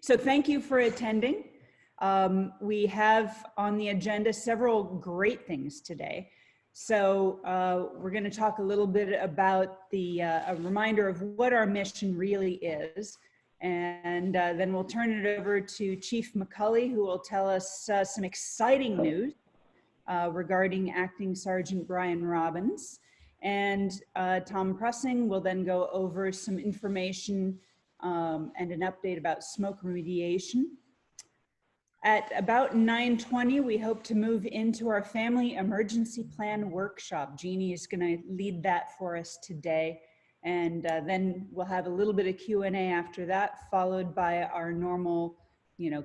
So thank you for attending. We have on the agenda several great things today. So we're going to talk a little bit about a reminder of what our mission really is. And then we'll turn it over to Chief McCulley, who will tell us some exciting news regarding Acting Sergeant Brian Robbins. And Tom Pressing will then go over some information and an update about smoke remediation. At about 9:20, we hope to move into our Family Emergency Plan workshop. Jeannie is going to lead that for us today. And then we'll have a little bit of Q&A after that, followed by our normal,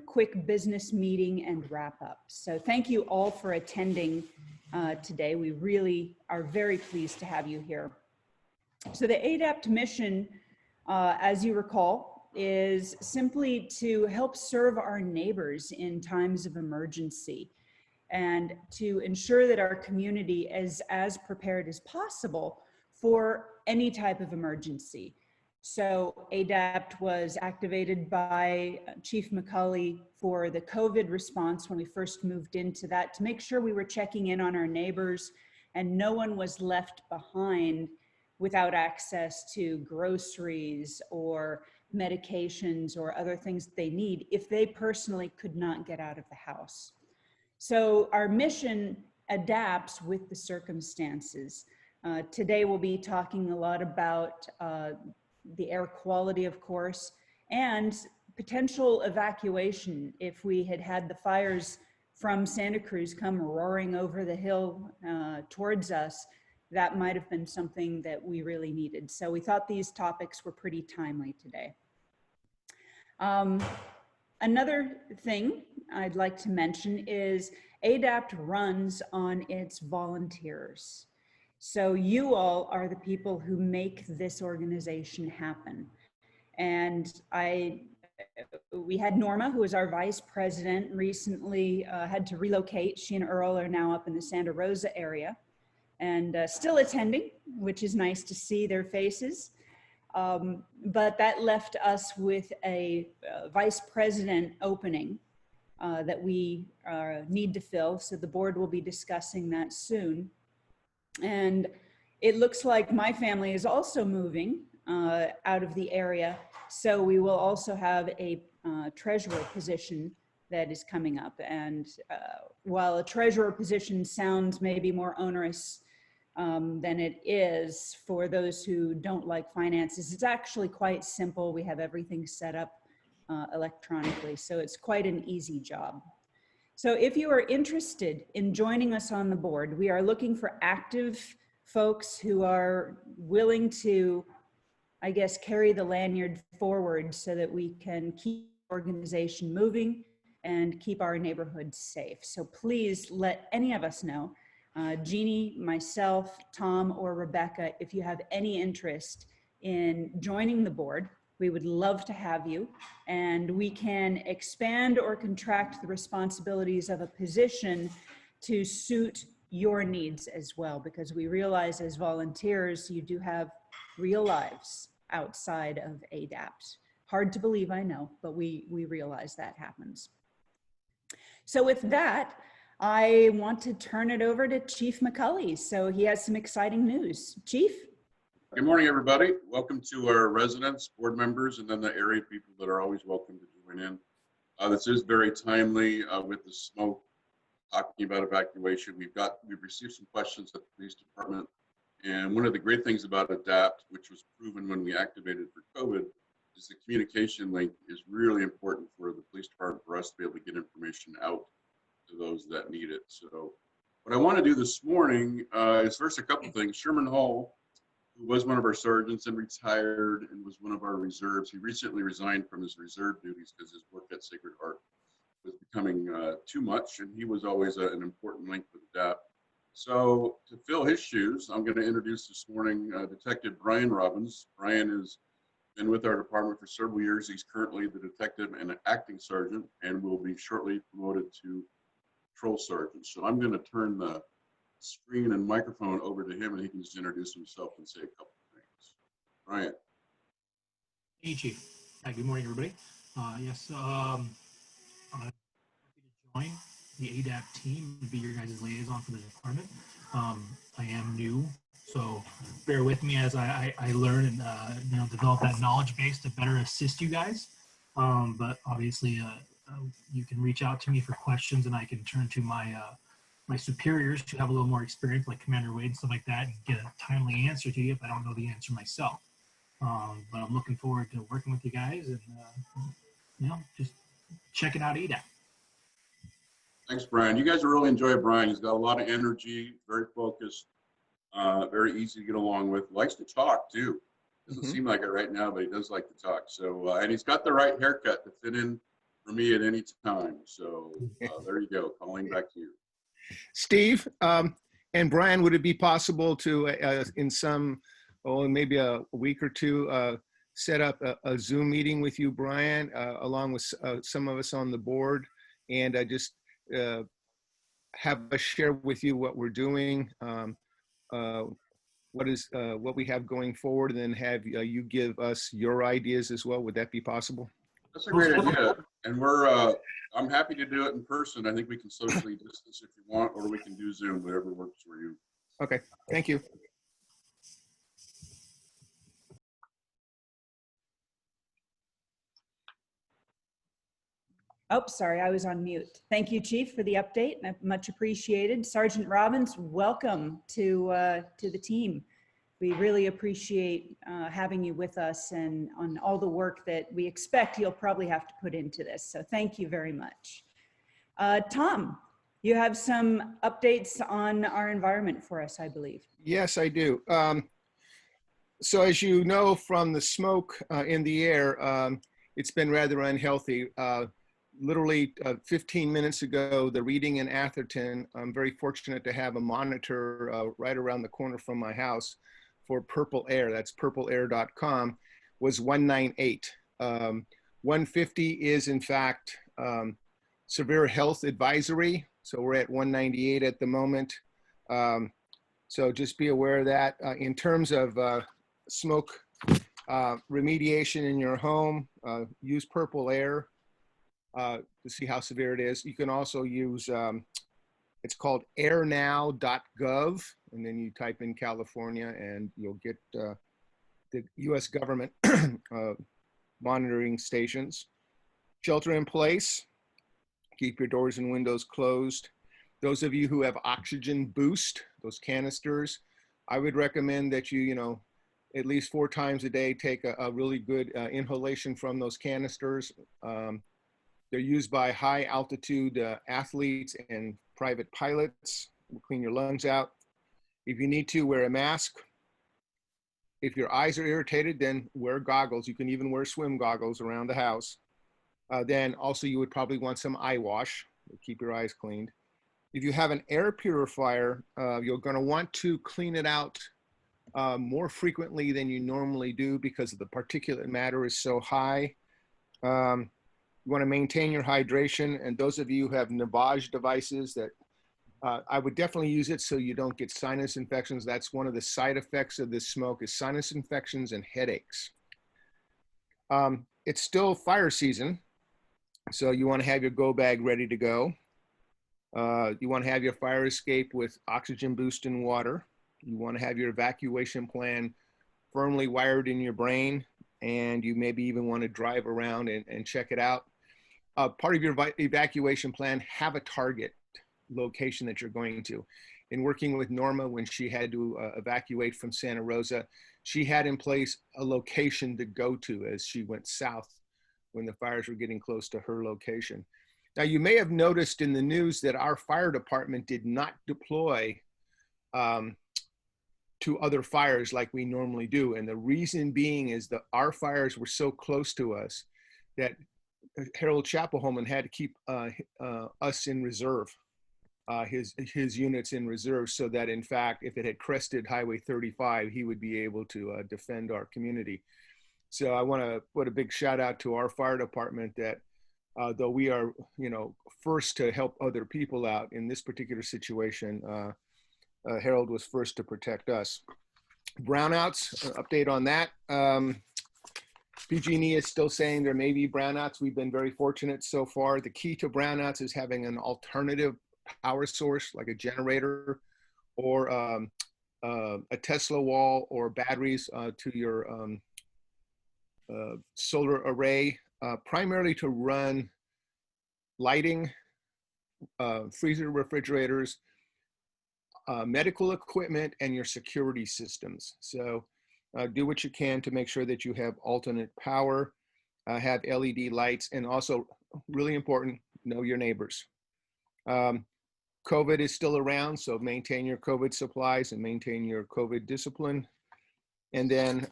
quick business meeting and wrap up. So thank you all for attending today. We really are very pleased to have you here. So the A.D.A.P.T mission, as you recall, is simply to help serve our neighbors in times of emergency and to ensure that our community is as prepared as possible for any type of emergency. So A.D.A.P.T was activated by Chief McCulley for the COVID response when we first moved into that, to make sure we were checking in on our neighbors and no one was left behind without access to groceries or medications or other things that they need if they personally could not get out of the house. So our mission adapts with the circumstances. Today we'll be talking a lot about the air quality, of course, and potential evacuation if we had had the fires from Santa Cruz come roaring over the hill towards us. That might have been something that we really needed. So we thought these topics were pretty timely today. Another thing I'd like to mention is A.D.A.P.T runs on its volunteers. So you all are the people who make this organization happen. And we had Norma, who is our vice president, recently had to relocate. She and Earl are now up in the Santa Rosa area and still attending, which is nice to see their faces. But that left us with a vice president opening that we need to fill. So the board will be discussing that soon. And it looks like my family is also moving out of the area. So we will also have a treasurer position that is coming up. And while a treasurer position sounds maybe more onerous than it is for those who don't like finances, it's actually quite simple. We have everything set up electronically, so it's quite an easy job. So if you are interested in joining us on the board, we are looking for active folks who are willing to, I guess, carry the lanyard forward so that we can keep the organization moving and keep our neighborhoods safe. So please let any of us know, Jeannie, myself, Tom, or Rebecca, if you have any interest in joining the board. We would love to have you, and we can expand or contract the responsibilities of a position to suit your needs as well, because we realize as volunteers, you do have real lives outside of A.D.A.P.T. Hard to believe, I know, but we realize that happens. So with that, I want to turn it over to Chief McCulley. So he has some exciting news. Chief? Good morning, everybody. Welcome to our residents, board members, and then the area people that are always welcome to join in. This is very timely with the smoke, talking about evacuation. We've received some questions at the police department. And one of the great things about A.D.A.P.T, which was proven when we activated for COVID, is the communication link is really important for the police department, for us to be able to get information out to those that need it. So what I want to do this morning is first a couple things. Sherman Hall, who was one of our sergeants and retired and was one of our reserves, he recently resigned from his reserve duties because his work at Sacred Heart was becoming too much, and he was always an important link with A.D.A.P.T. So to fill his shoes, I'm going to introduce this morning Detective Brian Robbins. Brian has been with our department for several years. He's currently the detective and an acting sergeant and will be shortly promoted to patrol sergeant. So I'm going to turn the screen and microphone over to him, and he can just introduce himself and say a couple of things. Brian. Hey, Chief. Hi, good morning, everybody. Yes, I'm happy to join the A.D.A.P.T team and be your guys' liaison for the department. I am new, so bear with me as I learn and develop that knowledge base to better assist you guys. But obviously, you can reach out to me for questions, and I can turn to my superiors who have a little more experience, like Commander Wade and stuff like that, and get a timely answer to you if I don't know the answer myself. But I'm looking forward to working with you guys and just checking out A.D.A.P.T. Thanks, Brian. You guys will really enjoy Brian. He's got a lot of energy, very focused, very easy to get along with. Likes to talk too. Doesn't seem like it right now, but he does like to talk. So, and he's got the right haircut to fit in for me at any time. So there you go. Colleen, back to you. Steve and Brian, would it be possible to, in some, maybe a week or two, set up a Zoom meeting with you, Brian, along with some of us on the board, and just have us share with you what we're doing, what we have going forward, and then have you give us your ideas as well? Would that be possible? That's a great idea, and I'm happy to do it in person. I think we can socially distance if you want, or we can do Zoom, whatever works for you. Okay, thank you. Oh, sorry, I was on mute. Thank you, Chief, for the update. Much appreciated. Sergeant Robbins, welcome to the team. We really appreciate having you with us and on all the work that we expect you'll probably have to put into this. So thank you very much. Tom, you have some updates on our environment for us, I believe. Yes, I do. So as you know from the smoke in the air, it's been rather unhealthy. Literally 15 minutes ago, the reading in Atherton, I'm very fortunate to have a monitor right around the corner from my house for purple air, that's purpleair.com, was 198. 150 is in fact severe health advisory. So we're at 198 at the moment. So just be aware of that. In terms of smoke remediation in your home, use purple air to see how severe it is. You can also use, it's called airnow.gov, and then you type in California and you'll get the US government monitoring stations. Shelter in place, keep your doors and windows closed. Those of you who have oxygen boost, those canisters, I would recommend that you, at least 4 times a day, take a really good inhalation from those canisters. They're used by high altitude athletes and private pilots. Will clean your lungs out. If you need to, wear a mask. If your eyes are irritated, then wear goggles. You can even wear swim goggles around the house. Then also you would probably want some eye wash to keep your eyes cleaned. If you have an air purifier, you're going to want to clean it out more frequently than you normally do because the particulate matter is so high. You want to maintain your hydration, and those of you who have Navage devices, that I would definitely use it so you don't get sinus infections. That's one of the side effects of this smoke, is sinus infections and headaches. It's still fire season, so you want to have your go bag ready to go. You want to have your fire escape with oxygen boost and water. You want to have your evacuation plan firmly wired in your brain, and you maybe even want to drive around and check it out. Part of your evacuation plan, have a target location that you're going to. In working with Norma when she had to evacuate from Santa Rosa, she had in place a location to go to as she went south when the fires were getting close to her location. Now, you may have noticed in the news that our fire department did not deploy to other fires like we normally do. And the reason being is that our fires were so close to us that Harold Chapelholman had to keep us in reserve, his units in reserve, so that in fact, if it had crested Highway 35, he would be able to defend our community. So I want to put a big shout out to our fire department that though we are, first to help other people out in this particular situation, Harold was first to protect us. Brownouts, update on that. PG&E is still saying there may be brownouts. We've been very fortunate so far. The key to brownouts is having an alternative power source like a generator or a Tesla wall or batteries to your solar array, primarily to run lighting, freezer, refrigerators, medical equipment, and your security systems. So do what you can to make sure that you have alternate power, have LED lights, and also really important, know your neighbors. COVID is still around, so maintain your COVID supplies and maintain your COVID discipline. And then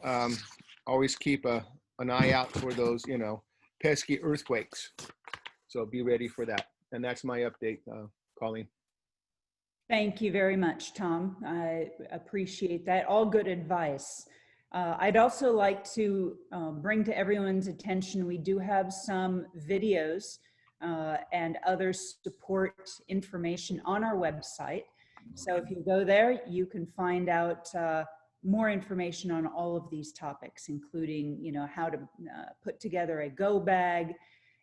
always keep an eye out for those, pesky earthquakes. So be ready for that. And that's my update, Colleen. Thank you very much, Tom. I appreciate that. All good advice. I'd also like to bring to everyone's attention, we do have some videos and other support information on our website. So if you go there, you can find out more information on all of these topics, including, how to put together a go bag,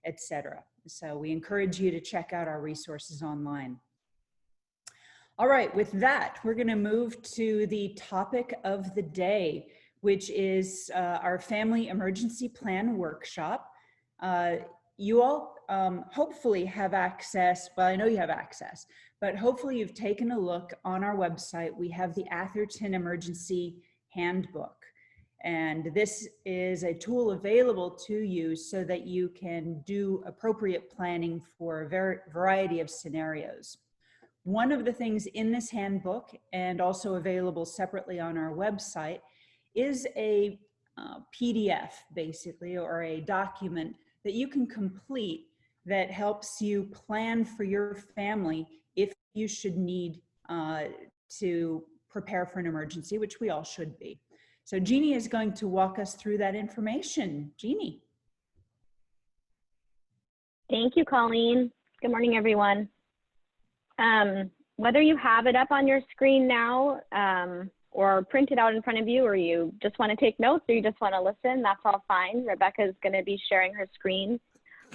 etc. So we encourage you to check out our resources online. All right, with that, we're going to move to the topic of the day, which is our Family Emergency Plan Workshop. You all hopefully have access, well, I know you have access, but hopefully you've taken a look on our website. We have the Atherton Emergency Handbook. And this is a tool available to you so that you can do appropriate planning for a variety of scenarios. One of the things in this handbook, and also available separately on our website, is a PDF, basically, or a document that you can complete that helps you plan for your family if you should need to prepare for an emergency, which we all should be. So Jeannie is going to walk us through that information. Jeannie. Thank you, Colleen. Good morning, everyone. Whether you have it up on your screen now or print it out in front of you, or you just want to take notes, or you just want to listen, that's all fine. Rebecca is going to be sharing her screen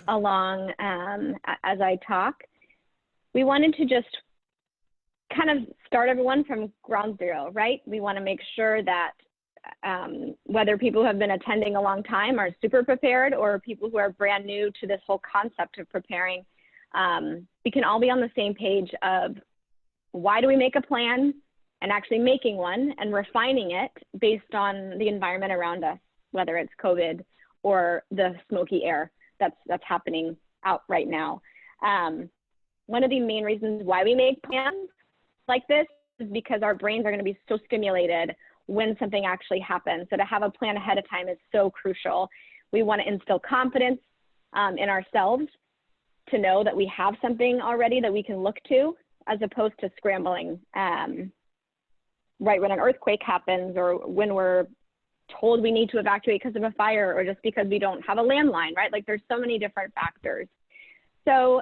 along as I talk. We wanted to just kind of start everyone from ground zero, right? We want to make sure that whether people who have been attending a long time are super prepared, or people who are brand new to this whole concept of preparing, we can all be on the same page of why do we make a plan, and actually making one and refining it based on the environment around us, whether it's COVID or the smoky air that's happening out right now. One of the main reasons why we make plans like this is because our brains are going to be so stimulated when something actually happens. So to have a plan ahead of time is so crucial. We want to instill confidence in ourselves to know that we have something already that we can look to, as opposed to scrambling right when an earthquake happens, or when we're told we need to evacuate because of a fire, or just because we don't have a landline, right? Like there's so many different factors. So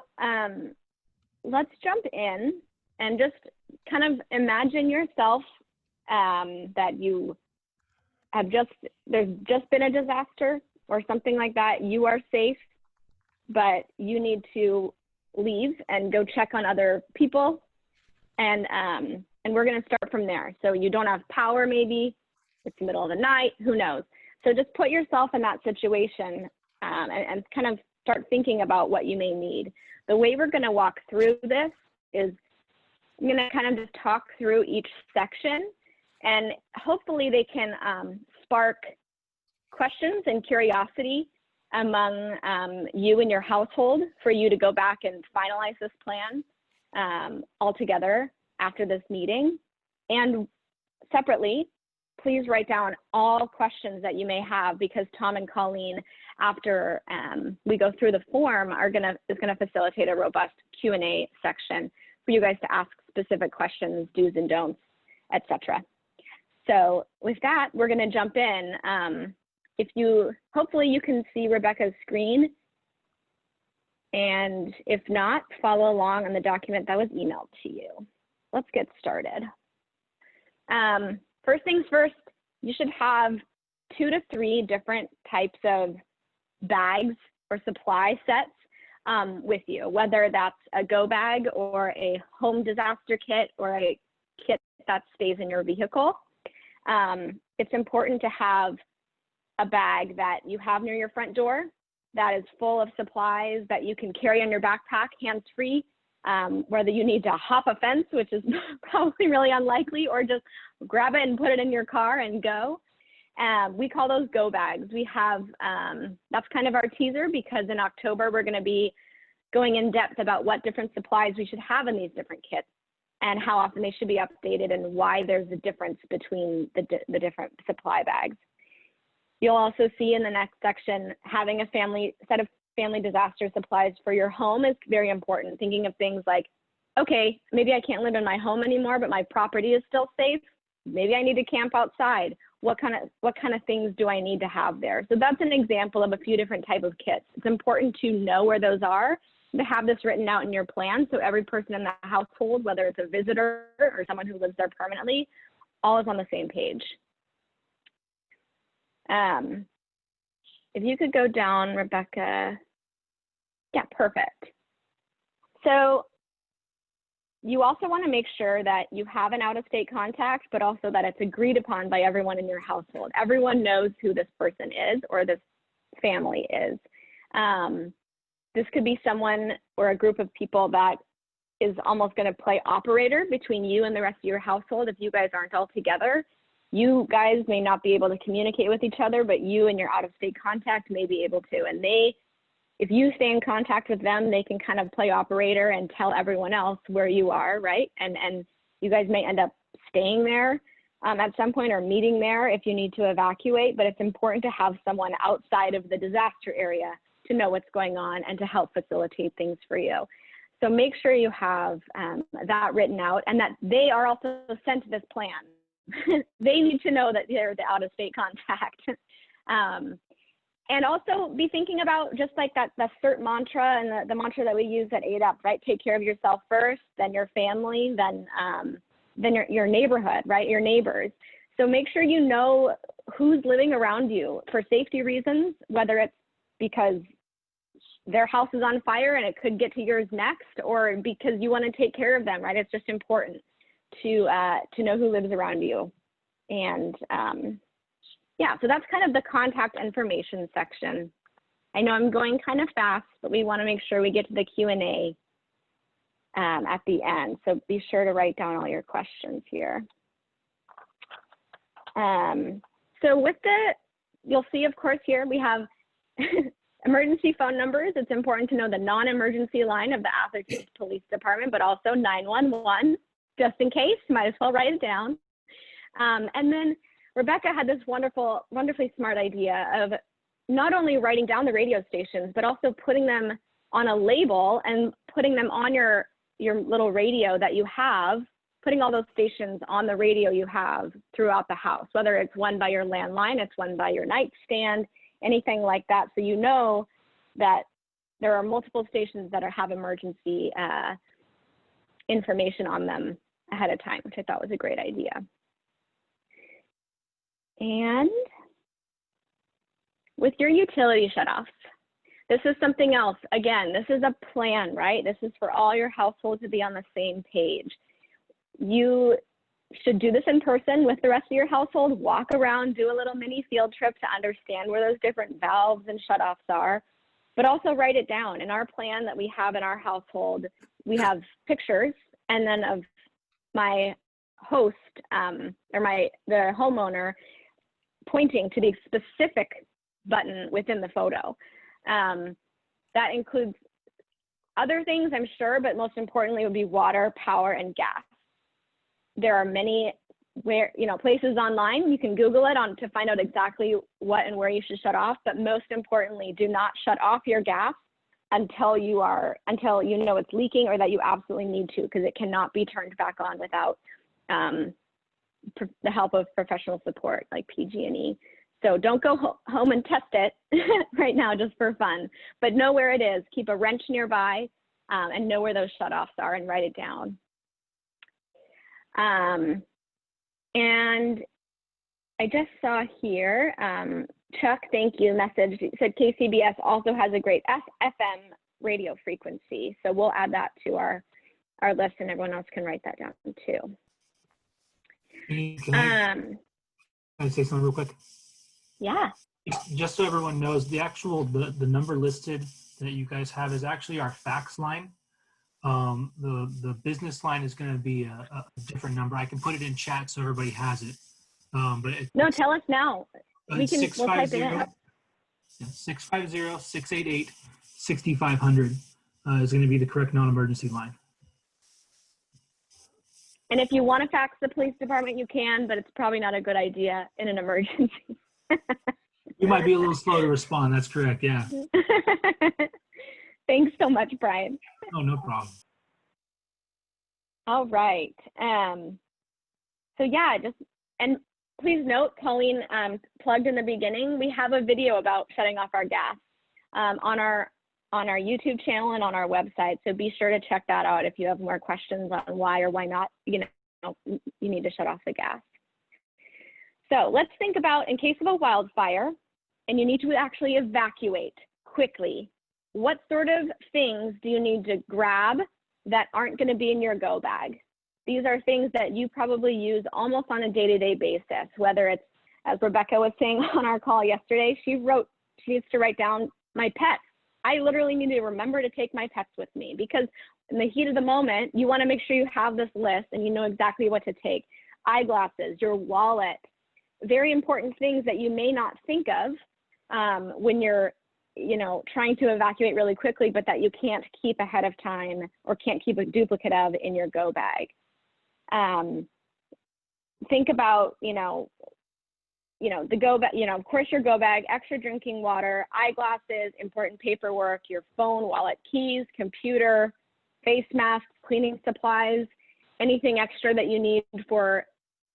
let's jump in and just kind of imagine yourself that you have there's just been a disaster or something like that. You are safe, but you need to leave and go check on other people. And we're going to start from there. So you don't have power, maybe it's the middle of the night, who knows? So just put yourself in that situation and kind of start thinking about what you may need. The way we're going to walk through this is I'm going to kind of just talk through each section, and hopefully they can spark questions and curiosity among you and your household for you to go back and finalize this plan all together after this meeting. And separately, please write down all questions that you may have, because Tom and Colleen, after we go through the form, is gonna facilitate a robust Q&A section for you guys to ask specific questions, do's and don'ts, etc. So with that, we're gonna jump in. Hopefully you can see Rebecca's screen, and if not, follow along on the document that was emailed to you. Let's get started. First things first, you should have 2 to 3 different types of bags or supply sets with you, whether that's a go bag or a home disaster kit or a kit that stays in your vehicle. It's important to have a bag that you have near your front door that is full of supplies that you can carry on your backpack hands-free, whether you need to hop a fence, which is probably really unlikely, or just grab it and put it in your car and go. We call those go bags. We have, that's kind of our teaser, because in October, we're gonna be going in depth about what different supplies we should have in these different kits and how often they should be updated and why there's a difference between the different supply bags. You'll also see in the next section, having a set of family disaster supplies for your home is very important. Thinking of things like, okay, maybe I can't live in my home anymore, but my property is still safe. Maybe I need to camp outside. What kind of things do I need to have there? So that's an example of a few different types of kits. It's important to know where those are, to have this written out in your plan, so every person in the household, whether it's a visitor or someone who lives there permanently, all is on the same page. If you could go down, Rebecca. Yeah, perfect. So you also want to make sure that you have an out-of-state contact, but also that it's agreed upon by everyone in your household. Everyone knows who this person is or this family is. This could be someone or a group of people that is almost going to play operator between you and the rest of your household if you guys aren't all together. You guys may not be able to communicate with each other, but you and your out-of-state contact may be able to. And if you stay in contact with them, they can kind of play operator and tell everyone else where you are, right? And you guys may end up staying there at some point or meeting there if you need to evacuate, but it's important to have someone outside of the disaster area to know what's going on and to help facilitate things for you. So make sure you have that written out and that they are also sent this plan. They need to know that they're the out-of-state contact. And also be thinking about just like the CERT mantra and the mantra that we use at A.D.A.P.T, right? Take care of yourself first, then your family, then your neighborhood, right? Your neighbors. So make sure you know who's living around you for safety reasons, whether it's because their house is on fire and it could get to yours next, or because you want to take care of them, right? It's just important to know who lives around you. And yeah, so that's kind of the contact information section. I know I'm going kind of fast, but we want to make sure we get to the Q&A at the end. So be sure to write down all your questions here. So with you'll see, of course, here we have emergency phone numbers. It's important to know the non-emergency line of the Atherton Police Department, but also 911, just in case, might as well write it down. And then Rebecca had this wonderfully smart idea of not only writing down the radio stations, but also putting them on a label and putting them on your little radio that you have, putting all those stations on the radio you have throughout the house, whether it's one by your landline, it's one by your nightstand, anything like that. So you know that there are multiple stations that have emergency information on them ahead of time, which I thought was a great idea. And with your utility shutoffs, this is something else. Again, this is a plan, right? This is for all your households to be on the same page. You should do this in person with the rest of your household, walk around, do a little mini field trip to understand where those different valves and shutoffs are, but also write it down. In our plan that we have in our household, we have pictures and then of my host or the homeowner pointing to the specific button within the photo. That includes other things, I'm sure, but most importantly would be water, power, and gas. There are many places online, you can Google it to find out exactly what and where you should shut off, but most importantly, do not shut off your gas until you know it's leaking or that you absolutely need to, because it cannot be turned back on without the help of professional support like PG&E. So don't go home and test it right now just for fun, but know where it is. Keep a wrench nearby and know where those shutoffs are and write it down. And I just saw here, Chuck, thank you, message said KCBS also has a great FM radio frequency. So we'll add that to our list, and everyone else can write that down too. Can I say something real quick? Yeah. Just so everyone knows, the actual, the number listed that you guys have is actually our fax line. The business line is going to be a different number. I can put it in chat so everybody has it. But No, tell us now. We'll type it in. 650-688-6500 is going to be the correct non-emergency line. And if you want to fax the police department, you can, but it's probably not a good idea in an emergency. You might be a little slow to respond. That's correct. Yeah. Thanks so much, Brian. Oh, no problem. All right. So yeah, and please note, Colleen plugged in the beginning, we have a video about shutting off our gas on our YouTube channel and on our website. So be sure to check that out if you have more questions on why or why not, you need to shut off the gas. So let's think about, in case of a wildfire and you need to actually evacuate quickly, what sort of things do you need to grab that aren't going to be in your go bag? These are things that you probably use almost on a day-to-day basis, whether it's, as Rebecca was saying on our call yesterday, she needs to write down my pets. I literally need to remember to take my pets with me, because in the heat of the moment, you want to make sure you have this list and you know exactly what to take. Eyeglasses, your wallet, very important things that you may not think of when you're trying to evacuate really quickly, but that you can't keep ahead of time or can't keep a duplicate of in your go bag. Think about, the go bag, of course, your go bag, extra drinking water, eyeglasses, important paperwork, your phone, wallet, keys, computer, face masks, cleaning supplies, anything extra that you need for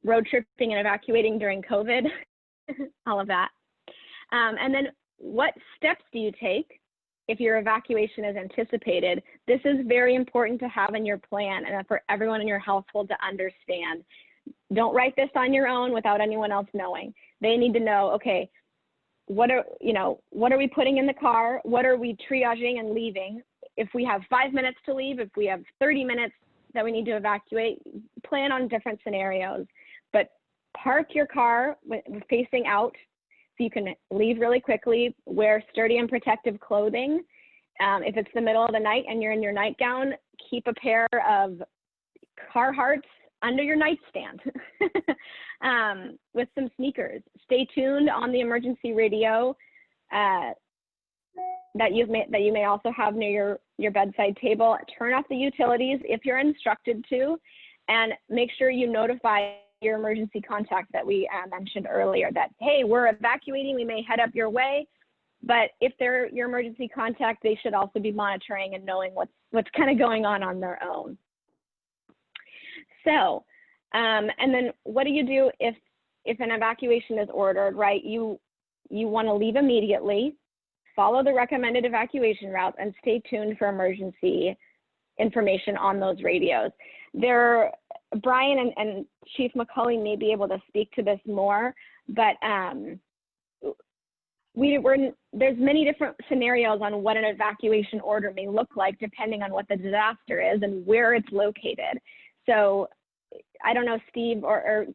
road tripping and evacuating during COVID, all of that. And then what steps do you take if your evacuation is anticipated? This is very important to have in your plan and for everyone in your household to understand. Don't write this on your own without anyone else knowing. They need to know, okay, what are we putting in the car? What are we triaging and leaving? If we have 5 minutes to leave, if we have 30 minutes that we need to evacuate, plan on different scenarios. But park your car facing out so you can leave really quickly. Wear sturdy and protective clothing. If it's the middle of the night and you're in your nightgown, keep a pair of Carhartts under your nightstand with some sneakers. Stay tuned on the emergency radio that you may also have near your bedside table. Turn off the utilities if you're instructed to, and make sure you notify your emergency contact that we mentioned earlier that, hey, we're evacuating, we may head up your way. But if they're your emergency contact, they should also be monitoring and knowing what's kind of going on their own. So, and then what do you do if an evacuation is ordered, right? You want to leave immediately, follow the recommended evacuation routes, and stay tuned for emergency information on those radios. Brian and Chief McCulley may be able to speak to this more, but there's many different scenarios on what an evacuation order may look like depending on what the disaster is and where it's located. So I don't know, Steve or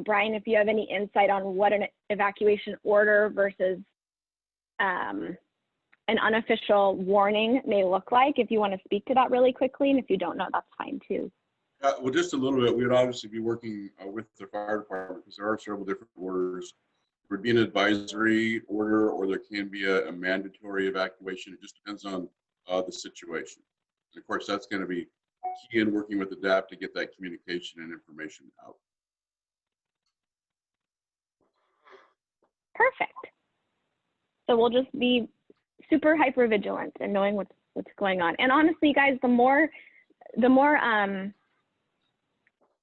Brian, if you have any insight on what an evacuation order versus an unofficial warning may look like, if you want to speak to that really quickly, and if you don't know, that's fine too. Well, just a little bit. We would obviously be working with the fire department because there are several different orders. There would be an advisory order, or there can be a mandatory evacuation. It just depends on the situation. And of course, that's going to be key in working with A.D.A.P.T. to get that communication and information out. Perfect. So we'll just be super hyper vigilant and knowing what's going on. And honestly, guys, the more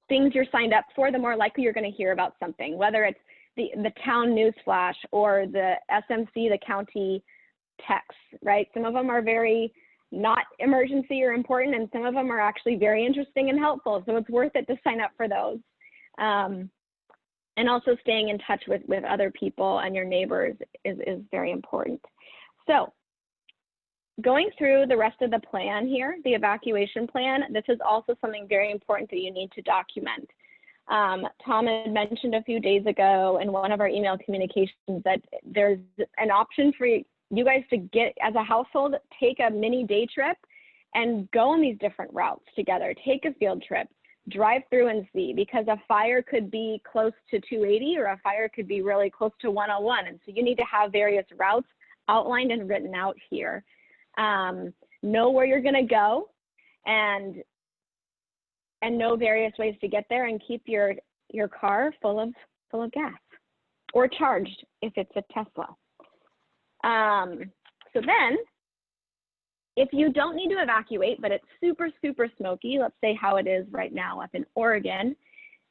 things you're signed up for, the more likely you're going to hear about something, whether it's the town news flash or the SMC, the county texts, right? Some of them are very not emergency or important, and some of them are actually very interesting and helpful. So it's worth it to sign up for those. And also staying in touch with other people and your neighbors is very important. So going through the rest of the plan here, the evacuation plan, this is also something very important that you need to document. Tom had mentioned a few days ago in one of our email communications that there's an option for you guys to get, as a household, take a mini day trip and go on these different routes together. Take a field trip, drive through and see, because a fire could be close to 280 or a fire could be really close to 101. And so you need to have various routes outlined and written out here. Know where you're gonna go and know various ways to get there, and keep your car full of gas or charged if it's a Tesla. So then, if you don't need to evacuate, but it's super, super smoky, let's say how it is right now up in Oregon,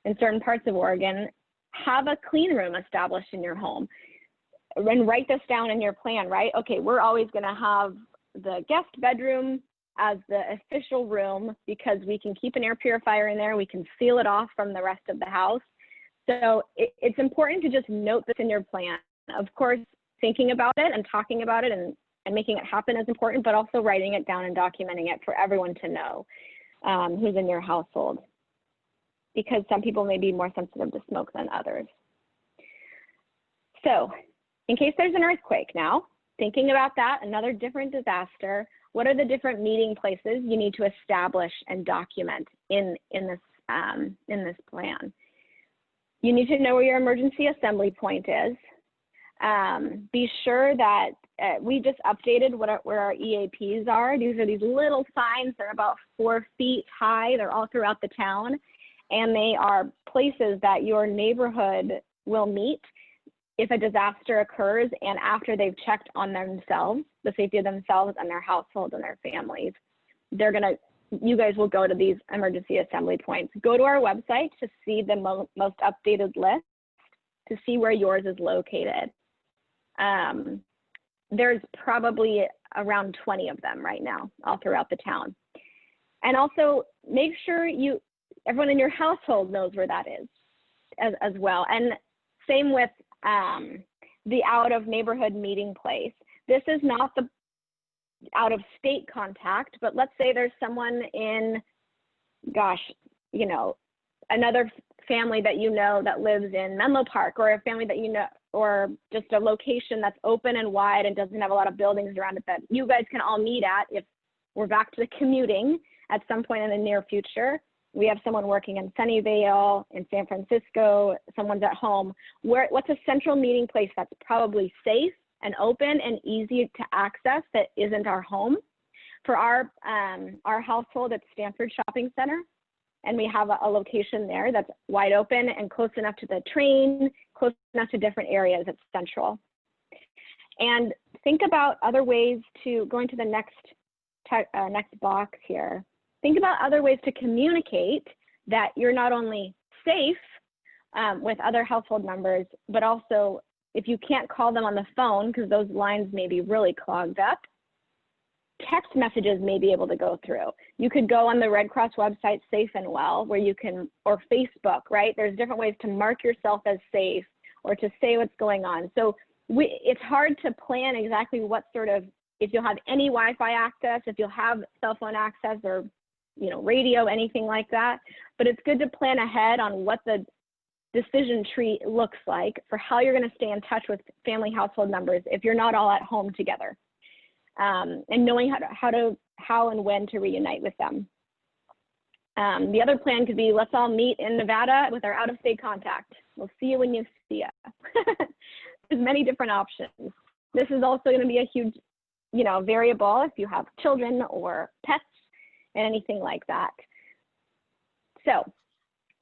in certain parts of Oregon, have a clean room established in your home. And write this down in your plan, right? Okay, we're always gonna have the guest bedroom as the official room because we can keep an air purifier in there, we can seal it off from the rest of the house. So it's important to just note this in your plan. Of course, thinking about it and talking about it and making it happen is important, but also writing it down and documenting it for everyone to know who's in your household, because some people may be more sensitive to smoke than others. So in case there's an earthquake now, thinking about that, another different disaster, what are the different meeting places you need to establish and document in this plan? You need to know where your emergency assembly point is. Be sure that we just updated where our EAPs are. These are these little signs. They're about 4 feet high. They're all throughout the town. And they are places that your neighborhood will meet if a disaster occurs and after they've checked on themselves, the safety of themselves and their household and their families. You guys will go to these emergency assembly points. Go to our website to see the most updated list, to see where yours is located. There's probably around 20 of them right now, all throughout the town. And also make sure everyone in your household knows where that is as well. And same with the out of neighborhood meeting place. This is not the out of state contact, but let's say there's someone in, another family that you know that lives in Menlo Park, or a family that you know, or just a location that's open and wide and doesn't have a lot of buildings around it that you guys can all meet at if we're back to the commuting at some point in the near future. We have someone working in Sunnyvale, in San Francisco, someone's at home. What's a central meeting place that's probably safe and open and easy to access that isn't our home? For our household, it's Stanford Shopping Center, and we have a location there that's wide open and close enough to the train, close enough to different areas. It's central. And think about other ways to, going to the next box here, think about other ways to communicate that you're not only safe with other household members, but also if you can't call them on the phone because those lines may be really clogged up, text messages may be able to go through. You could go on the Red Cross website, Safe and Well, where you can, or Facebook, right? There's different ways to mark yourself as safe or to say what's going on. So it's hard to plan exactly what sort of, if you'll have any Wi-Fi access, if you'll have cell phone access or radio, anything like that. But it's good to plan ahead on what the decision tree looks like for how you're going to stay in touch with family household members if you're not all at home together, and knowing how and when to reunite with them. The other plan could be, let's all meet in Nevada with our out-of-state contact. We'll see you when you see us. There's many different options. This is also going to be a huge, variable if you have children or pets and anything like that. So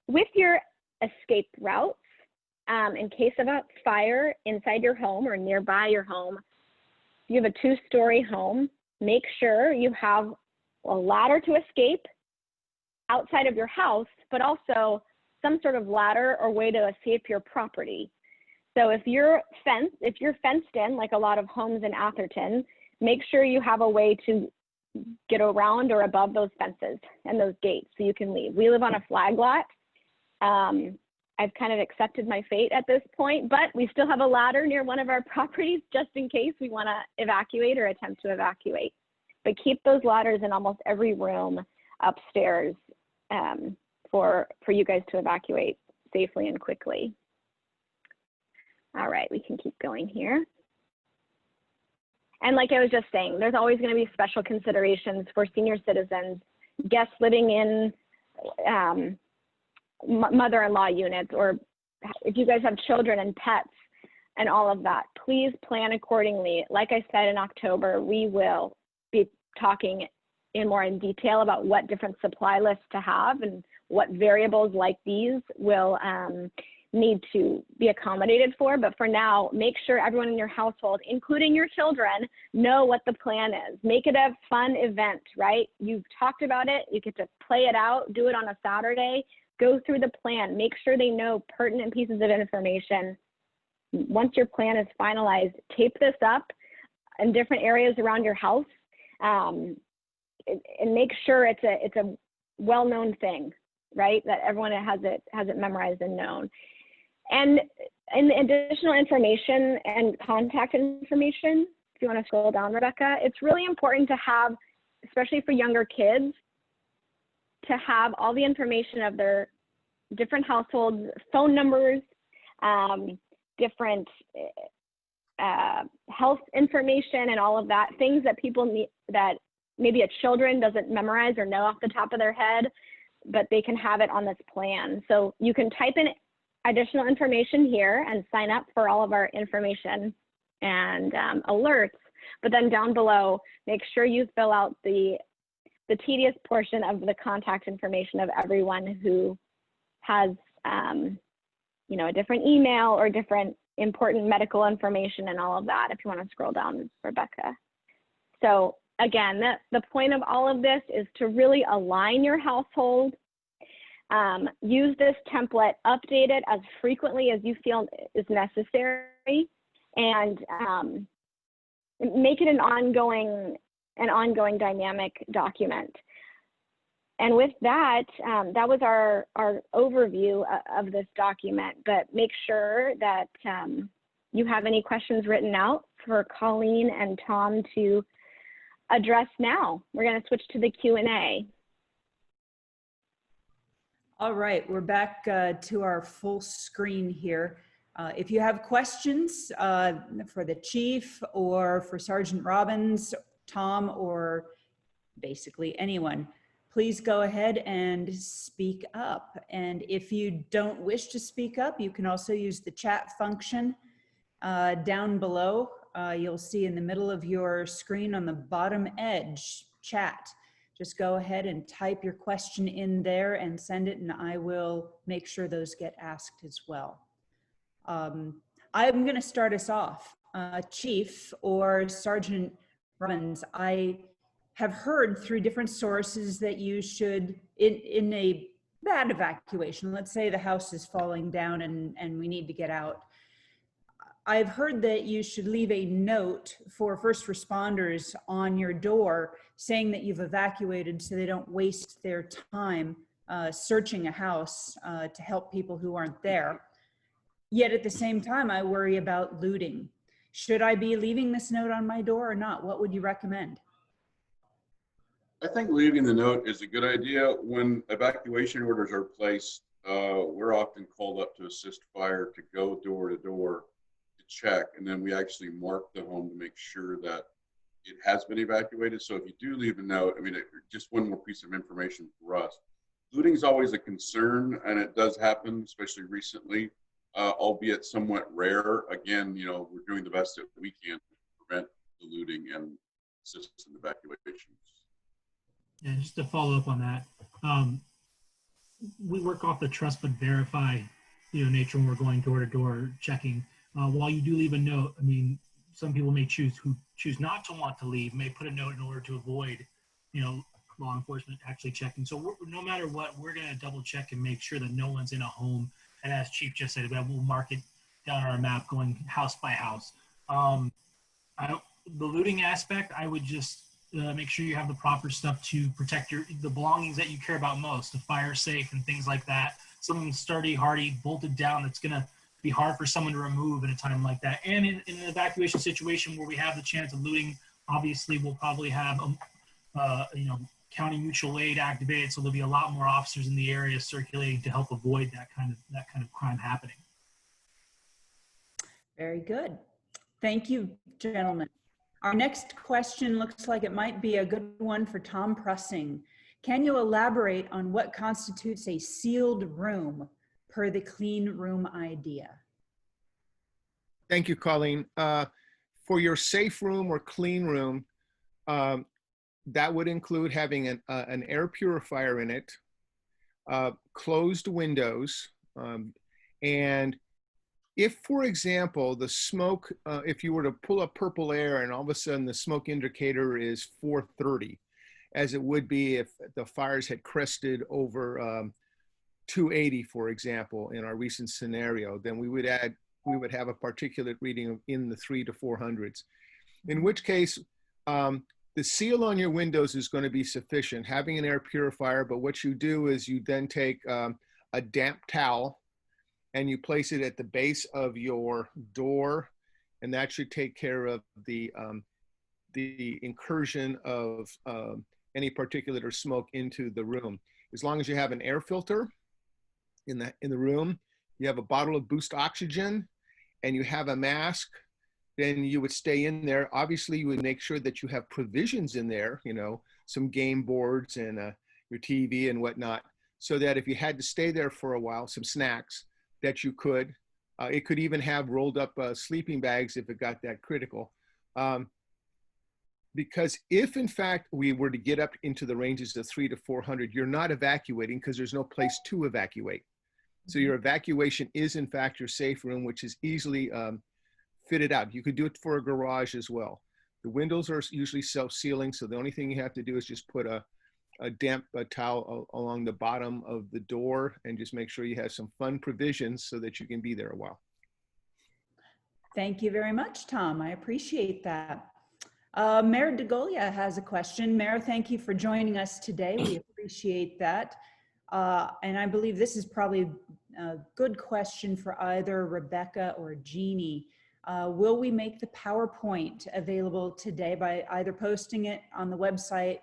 with your escape routes, in case of a fire inside your home or nearby your home, if you have a 2-story home, make sure you have a ladder to escape outside of your house, but also some sort of ladder or way to escape your property. So if you're fenced in, like a lot of homes in Atherton, make sure you have a way to get around or above those fences and those gates so you can leave. We live on a flag lot. I've kind of accepted my fate at this point, but we still have a ladder near one of our properties just in case we want to evacuate or attempt to evacuate. But keep those ladders in almost every room upstairs for you guys to evacuate safely and quickly. All right, we can keep going here. And like I was just saying, there's always going to be special considerations for senior citizens, guests living in mother-in-law units, or if you guys have children and pets and all of that, please plan accordingly. Like I said, in October, we will be talking more in detail about what different supply lists to have and what variables like these will need to be accommodated for. But for now, make sure everyone in your household, including your children, know what the plan is. Make it a fun event, right? You've talked about it, you get to play it out, do it on a Saturday, go through the plan, make sure they know pertinent pieces of information. Once your plan is finalized, tape this up in different areas around your house, and make sure it's a well-known thing, right? That everyone has it memorized and known. And in the additional information and contact information, if you want to scroll down, Rebecca, it's really important to have, especially for younger kids, to have all the information of their different households, phone numbers, different health information and all of that, things that people need, that maybe a children doesn't memorize or know off the top of their head, but they can have it on this plan. So you can type in additional information here and sign up for all of our information and alerts, but then down below, make sure you fill out the tedious portion of the contact information of everyone who has, you know, a different email or different important medical information and all of that, if you want to scroll down, Rebecca. So again, the point of all of this is to really align your household. Use this template, update it as frequently as you feel is necessary, and make it an ongoing dynamic document. And with that, that was our overview of this document, but make sure that you have any questions written out for Colleen and Tom to address now. We're going to switch to the Q&A. All right, we're back to our full screen here. If you have questions for the chief or for Sergeant Robbins, Tom, or basically anyone, please go ahead and speak up. And if you don't wish to speak up, you can also use the chat function down below. You'll see in the middle of your screen on the bottom edge, chat. Just go ahead and type your question in there and send it, and I will make sure those get asked as well. I'm going to start us off. Chief or Sergeant Robbins, I have heard through different sources that you should, in a bad evacuation, let's say the house is falling down and we need to get out, I've heard that you should leave a note for first responders on your door saying that you've evacuated so they don't waste their time searching a house to help people who aren't there. Yet at the same time, I worry about looting. Should I be leaving this note on my door or not? What would you recommend? I think leaving the note is a good idea. When evacuation orders are placed, we're often called up to assist fire to go door to door to check, and then we actually mark the home to make sure that it has been evacuated. So if you do leave a note, I mean, just one more piece of information for us. Looting is always a concern, and it does happen, especially recently, albeit somewhat rare. Again, you know, we're doing the best that we can to prevent the looting and assist in evacuations. And just to follow up on that, we work off the trust but verify, you know, nature when we're going door to door checking. While you do leave a note, I mean, some people may choose not to want to leave, may put a note in order to avoid, you know, law enforcement actually checking. So no matter what, we're going to double check and make sure that no one's in a home. And as Chief just said, we'll mark it down on our map going house by house. The looting aspect, I would just make sure you have the proper stuff to protect the belongings that you care about most, the fire safe and things like that. Something sturdy, hardy, bolted down that's going to be hard for someone to remove in a time like that. And in an evacuation situation where we have the chance of looting, obviously we'll probably have county mutual aid activated, so there'll be a lot more officers in the area circulating to help avoid that kind of crime happening. Very good. Thank you, gentlemen. Our next question looks like it might be a good one for Tom Prussing. Can you elaborate on what constitutes a sealed room per the clean room idea? Thank you, Colleen. For your safe room or clean room, that would include having an air purifier in it, closed windows, and if, for example, the smoke, if you were to pull up purple air and all of a sudden the smoke indicator is 430, as it would be if the fires had crested over 280, for example, in our recent scenario, then we would have a particulate reading in the 300 to 400s. In which case, the seal on your windows is going to be sufficient, having an air purifier, but what you do is you then take a damp towel and you place it at the base of your door, and that should take care of the incursion of any particulate or smoke into the room. As long as you have an air filter in the room, you have a bottle of Boost oxygen, and you have a mask, then you would stay in there. Obviously, you would make sure that you have provisions in there, some game boards and your TV and whatnot, so that if you had to stay there for a while, some snacks, that you could. It could even have rolled up sleeping bags if it got that critical. Because if in fact we were to get up into the ranges of 300 to 400, you're not evacuating because there's no place to evacuate. So your evacuation is in fact your safe room, which is easily fitted out. You could do it for a garage as well. The windows are usually self-sealing, so the only thing you have to do is just put a damp towel along the bottom of the door and just make sure you have some fun provisions so that you can be there a while. Thank you very much, Tom. I appreciate that. Mayor DeGolia has a question. Mayor, thank you for joining us today. We appreciate that. And I believe this is probably a good question for either Rebecca or Jeannie. Will we make the PowerPoint available today by either posting it on the website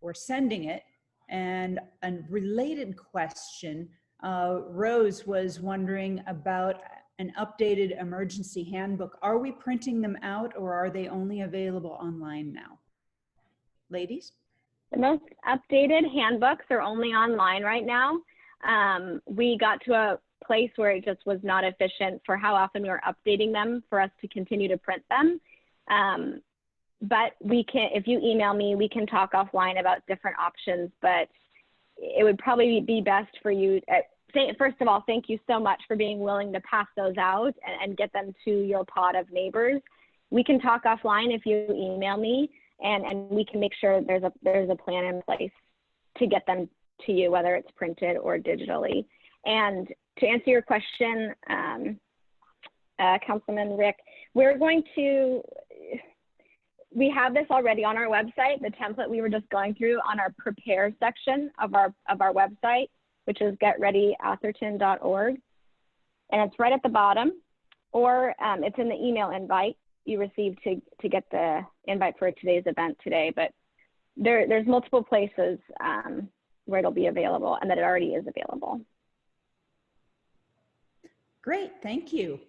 or sending it? And a related question, Rose was wondering about an updated emergency handbook. Are we printing them out or are they only available online now? Ladies? The most updated handbooks are only online right now. We got to a place where it just was not efficient for how often we were updating them for us to continue to print them. But we can, if you email me, we can talk offline about different options, but it would probably be best for you. First of all, thank you so much for being willing to pass those out and get them to your pod of neighbors. We can talk offline if you email me, and we can make sure there's a plan in place to get them to you, whether it's printed or digitally. And to answer your question, Councilman Rick, we have this already on our website, the template we were just going through on our prepare section of our website, which is getreadyatherton.org. And it's right at the bottom, or it's in the email invite you received to get the invite for today's event today. But there's multiple places where it'll be available and that it already is available. Great, thank you.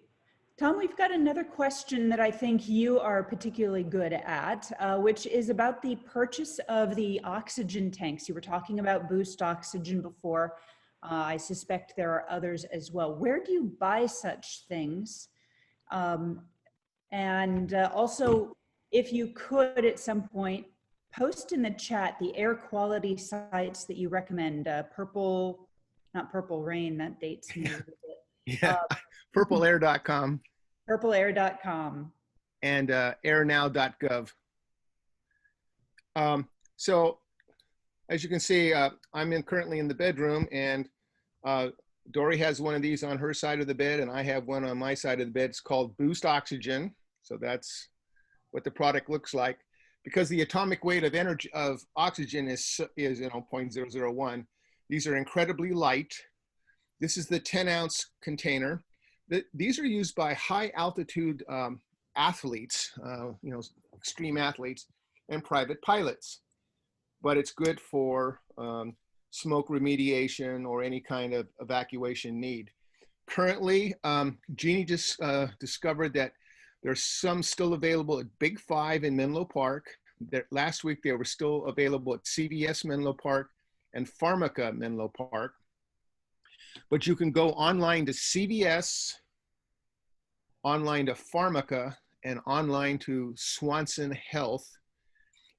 Tom, we've got another question that I think you are particularly good at, which is about the purchase of the oxygen tanks. You were talking about Boost oxygen before. I suspect there are others as well. Where do you buy such things? Also, if you could at some point, post in the chat the air quality sites that you recommend. Not Purple Rain, that dates me a little bit. Yeah, purpleair.com. Purpleair.com. And airnow.gov. So as you can see, I'm currently in the bedroom, and Dory has one of these on her side of the bed, and I have one on my side of the bed. It's called Boost Oxygen. So that's what the product looks like. because the atomic weight of energy of oxygen is 0.001. These are incredibly light. This is the 10-ounce container. These are used by high altitude athletes, extreme athletes, and private pilots. But it's good for smoke remediation or any kind of evacuation need. Currently, Jeannie just discovered that there's some still available at Big 5 in Menlo Park. Last week, they were still available at CVS Menlo Park and Pharmaca Menlo Park. But you can go online to CVS, online to Pharmaca, and online to Swanson Health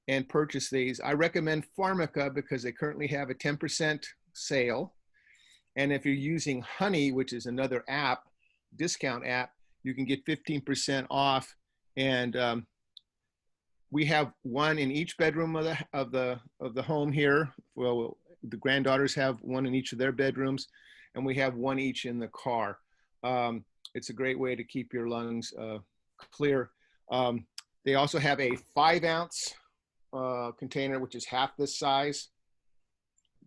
and purchase these. I recommend Pharmaca because they currently have a 10% sale. And if you're using Honey, which is another app, discount app, you can get 15% off. And we have one in each bedroom of the home here. Well, the granddaughters have one in each of their bedrooms, and we have one each in the car. It's a great way to keep your lungs clear. They also have a 5-ounce container, which is half this size,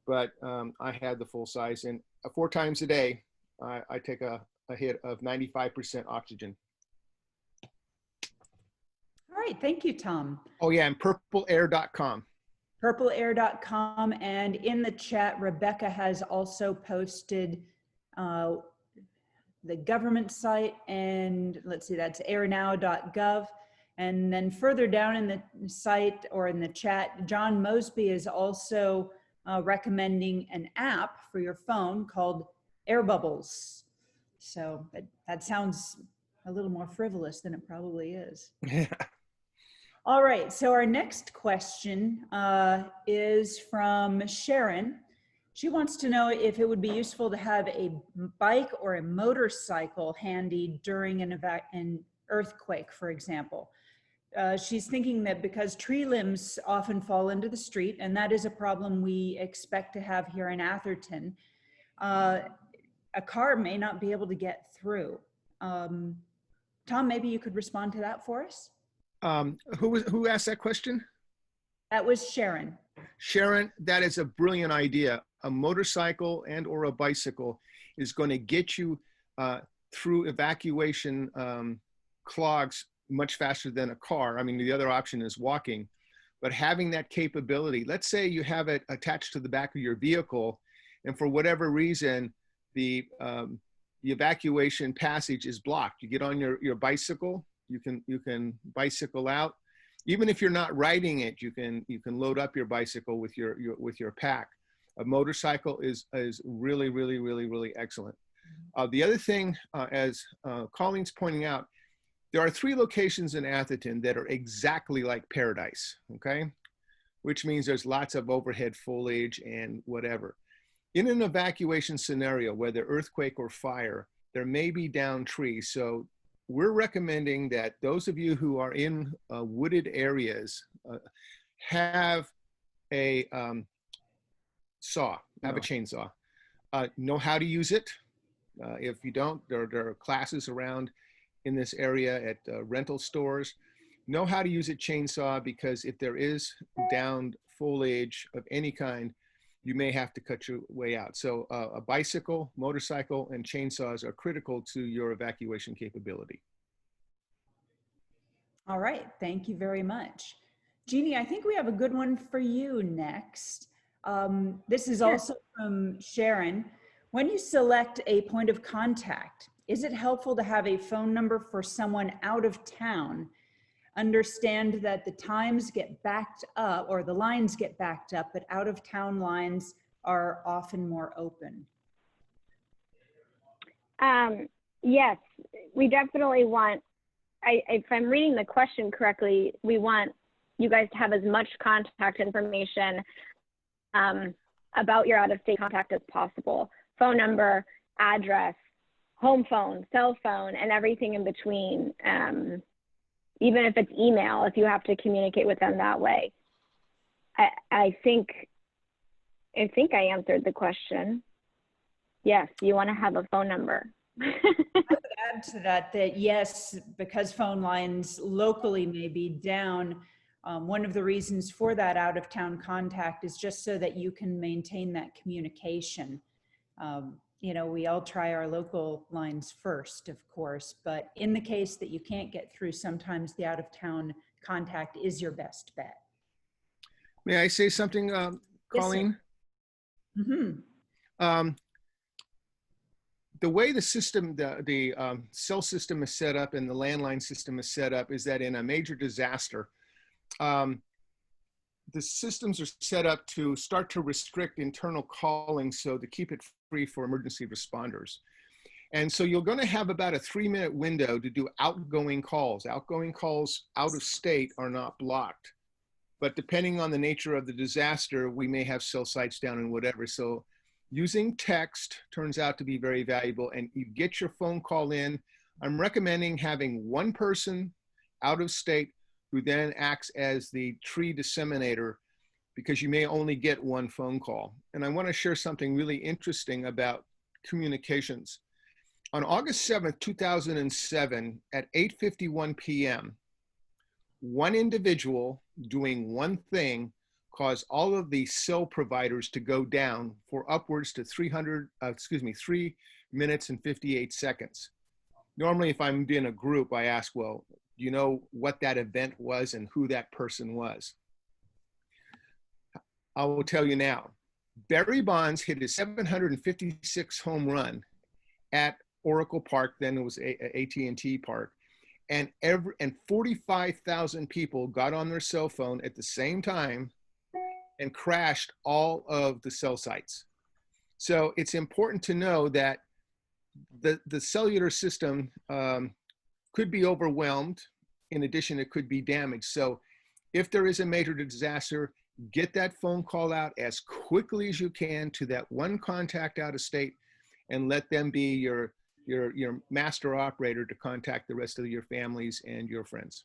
but I had the full size, and 4 times a day, I take a hit of 95% oxygen. All right, thank you, Tom. Oh yeah, and purpleair.com. Purpleair.com, and in the chat, Rebecca has also posted the government site, and let's see, that's airnow.gov. And then further down in the site or in the chat, John Mosby is also recommending an app for your phone called Air Bubbles. So that sounds a little more frivolous than it probably is. All right, so our next question is from Sharon. She wants to know if it would be useful to have a bike or a motorcycle handy during an earthquake, for example. She's thinking that because tree limbs often fall into the street, and that is a problem we expect to have here in Atherton, a car may not be able to get through. Tom, maybe you could respond to that for us? Who asked that question? That was Sharon. Sharon, that is a brilliant idea. A motorcycle and or a bicycle is going to get you through evacuation clogs much faster than a car. I mean, the other option is walking, but having that capability, let's say you have it attached to the back of your vehicle, and for whatever reason, the evacuation passage is blocked. You get on your bicycle, you can bicycle out. Even if you're not riding it, you can load up your bicycle with your pack. A motorcycle is really, really, really, really excellent. The other thing, as Colleen's pointing out, there are 3 locations in Atherton that are exactly like paradise, okay? Which means there's lots of overhead foliage and whatever. In an evacuation scenario, whether earthquake or fire, there may be downed trees. So we're recommending that those of you who are in wooded areas have a saw, have a chainsaw. Know how to use it. If you don't, there are classes around in this area at rental stores. Know how to use a chainsaw, because if there is downed foliage of any kind, you may have to cut your way out. So a bicycle, motorcycle, and chainsaws are critical to your evacuation capability. All right, thank you very much. Jeannie, I think we have a good one for you next. This is also from Sharon. When you select a point of contact, is it helpful to have a phone number for someone out of town? Understand that the times get backed up, or the lines get backed up, but out of town lines are often more open. Yes, we definitely want, if I'm reading the question correctly, we want you guys to have as much contact information about your out-of-state contact as possible. Phone number, address, home phone, cell phone, and everything in between. Even if it's email, if you have to communicate with them that way. I think I answered the question. Yes, you want to have a phone number. I would add to that yes, because phone lines locally may be down, One of the reasons for that out-of-town contact is just so that you can maintain that communication. You know, we all try our local lines first, of course, but in the case that you can't get through, sometimes the out-of-town contact is your best bet. May I say something, Colleen? Yes, The way the system, the cell system is set up and the landline system is set up is that in a major disaster, the systems are set up to start to restrict internal calling, so to keep it free for emergency responders. And so you're going to have about a 3-minute window to do outgoing calls. Outgoing calls out of state are not blocked, but depending on the nature of the disaster, we may have cell sites down and whatever. So using text turns out to be very valuable, and you get your phone call in. I'm recommending having one person out of state who then acts as the tree disseminator, because you may only get one phone call. And I want to share something really interesting about communications. On August 7th, 2007, at 8:51 p.m., one individual doing one thing caused all of the cell providers to go down for upwards to 3 minutes and 58 seconds. Normally, if I'm in a group, I ask, well, do you know what that event was and who that person was? I will tell you now. Barry Bonds hit his 756 home run at Oracle Park, then it was AT&T Park, and 45,000 people got on their cell phone at the same time and crashed all of the cell sites. So it's important to know that the cellular system could be overwhelmed. In addition, it could be damaged. So if there is a major disaster, get that phone call out as quickly as you can to that one contact out of state, and let them be your master operator to contact the rest of your families and your friends.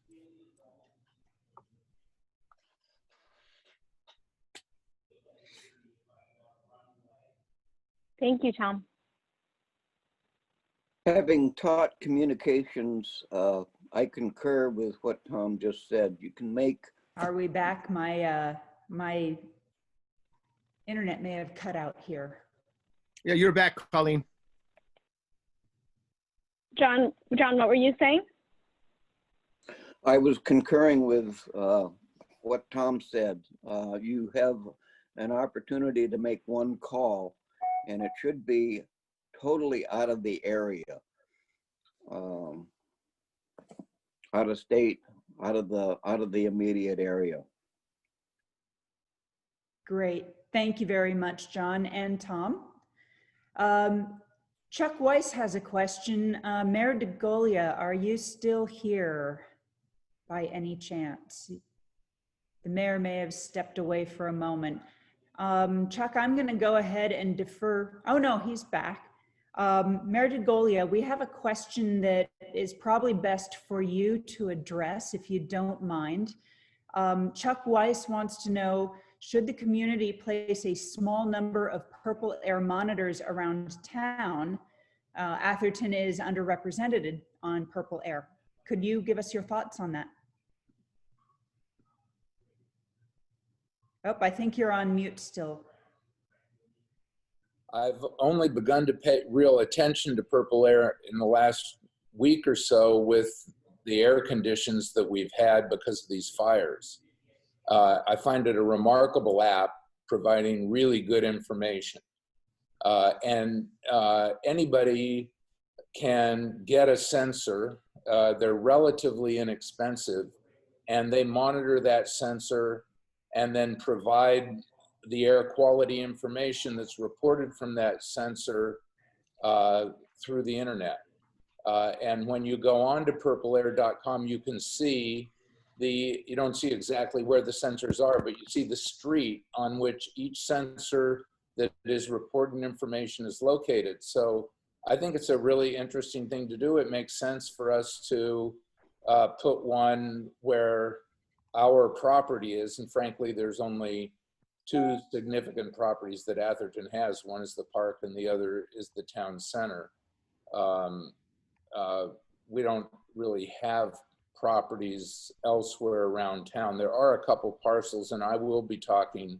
Thank you, Tom. Having taught communications, I concur with what Tom just said. You can make. Are we back? My internet may have cut out here. Yeah, you're back, Colleen. John, what were you saying? I was concurring with what Tom said. You have an opportunity to make one call, and it should be totally out of the area, out of state, out of the immediate area. Great. Thank you very much, John and Tom. Chuck Weiss has a question. Mayor DeGolia, are you still here by any chance? The mayor may have stepped away for a moment. Chuck, I'm going to go ahead and defer. Oh, no, he's back. Mayor DeGolia, we have a question that is probably best for you to address, if you don't mind. Chuck Weiss wants to know, should the community place a small number of purple air monitors around town? Atherton is underrepresented on purple air. Could you give us your thoughts on that? Oh, I think you're on mute still. I've only begun to pay real attention to purple air in the last week or so with the air conditions that we've had because of these fires. I find it a remarkable app providing really good information. Anybody can get a sensor. They're relatively inexpensive, and they monitor that sensor and then provide the air quality information that's reported from that sensor through the internet. And when you go on to purpleair.com, you can see you don't see exactly where the sensors are, but you see the street on which each sensor that is reporting information is located. So I think it's a really interesting thing to do. It makes sense for us to put one where our property is, and frankly, there's only two significant properties that Atherton has. One is the park and the other is the town center. We don't really have properties elsewhere around town. There are a couple parcels, and I will be talking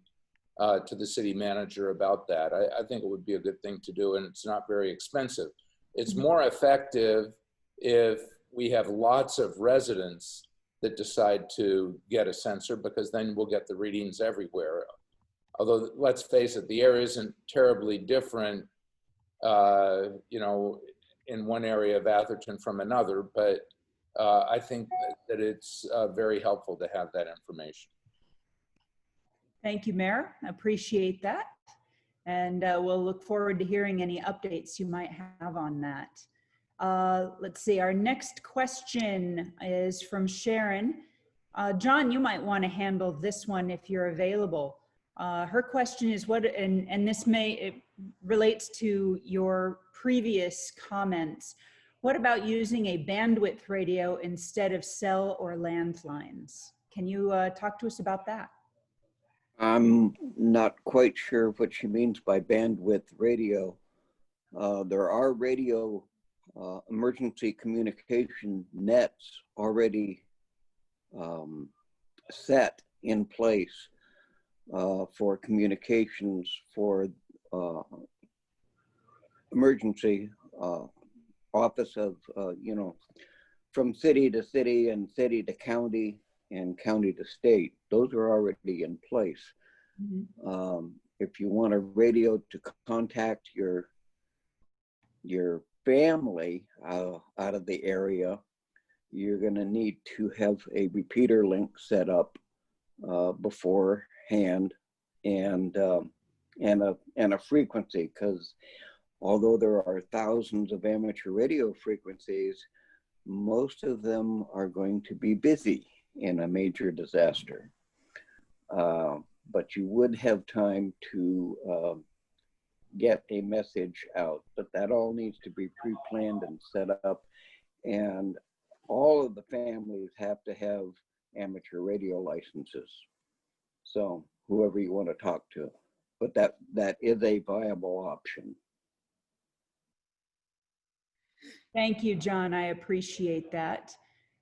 to the city manager about that. I think it would be a good thing to do, and it's not very expensive. It's more effective if we have lots of residents that decide to get a sensor, because then we'll get the readings everywhere. Although, let's face it, the air isn't terribly different, you know, in one area of Atherton from another, but I think that it's very helpful to have that information. Thank you, Mayor. Appreciate that. And we'll look forward to hearing any updates you might have on that. Let's see, our next question is from Sharon. John, you might want to handle this one if you're available. Her question is and this it relates to your previous comments. What about using a bandwidth radio instead of cell or landlines? Can you talk to us about that? I'm not quite sure what she means by bandwidth radio. There are radio emergency communication nets already set in place for communications for emergency office of, you know, from city to city and city to county and county to state. Those are already in place. Mm-hmm. If you want a radio to contact your family out of the area, you're going to need to have a repeater link set up beforehand, and a frequency, because although there are thousands of amateur radio frequencies, most of them are going to be busy in a major disaster. But you would have time to get a message out, but that all needs to be pre-planned and set up. And all of the families have to have amateur radio licenses. So whoever you want to talk to, but that is a viable option. Thank you, John. I appreciate that.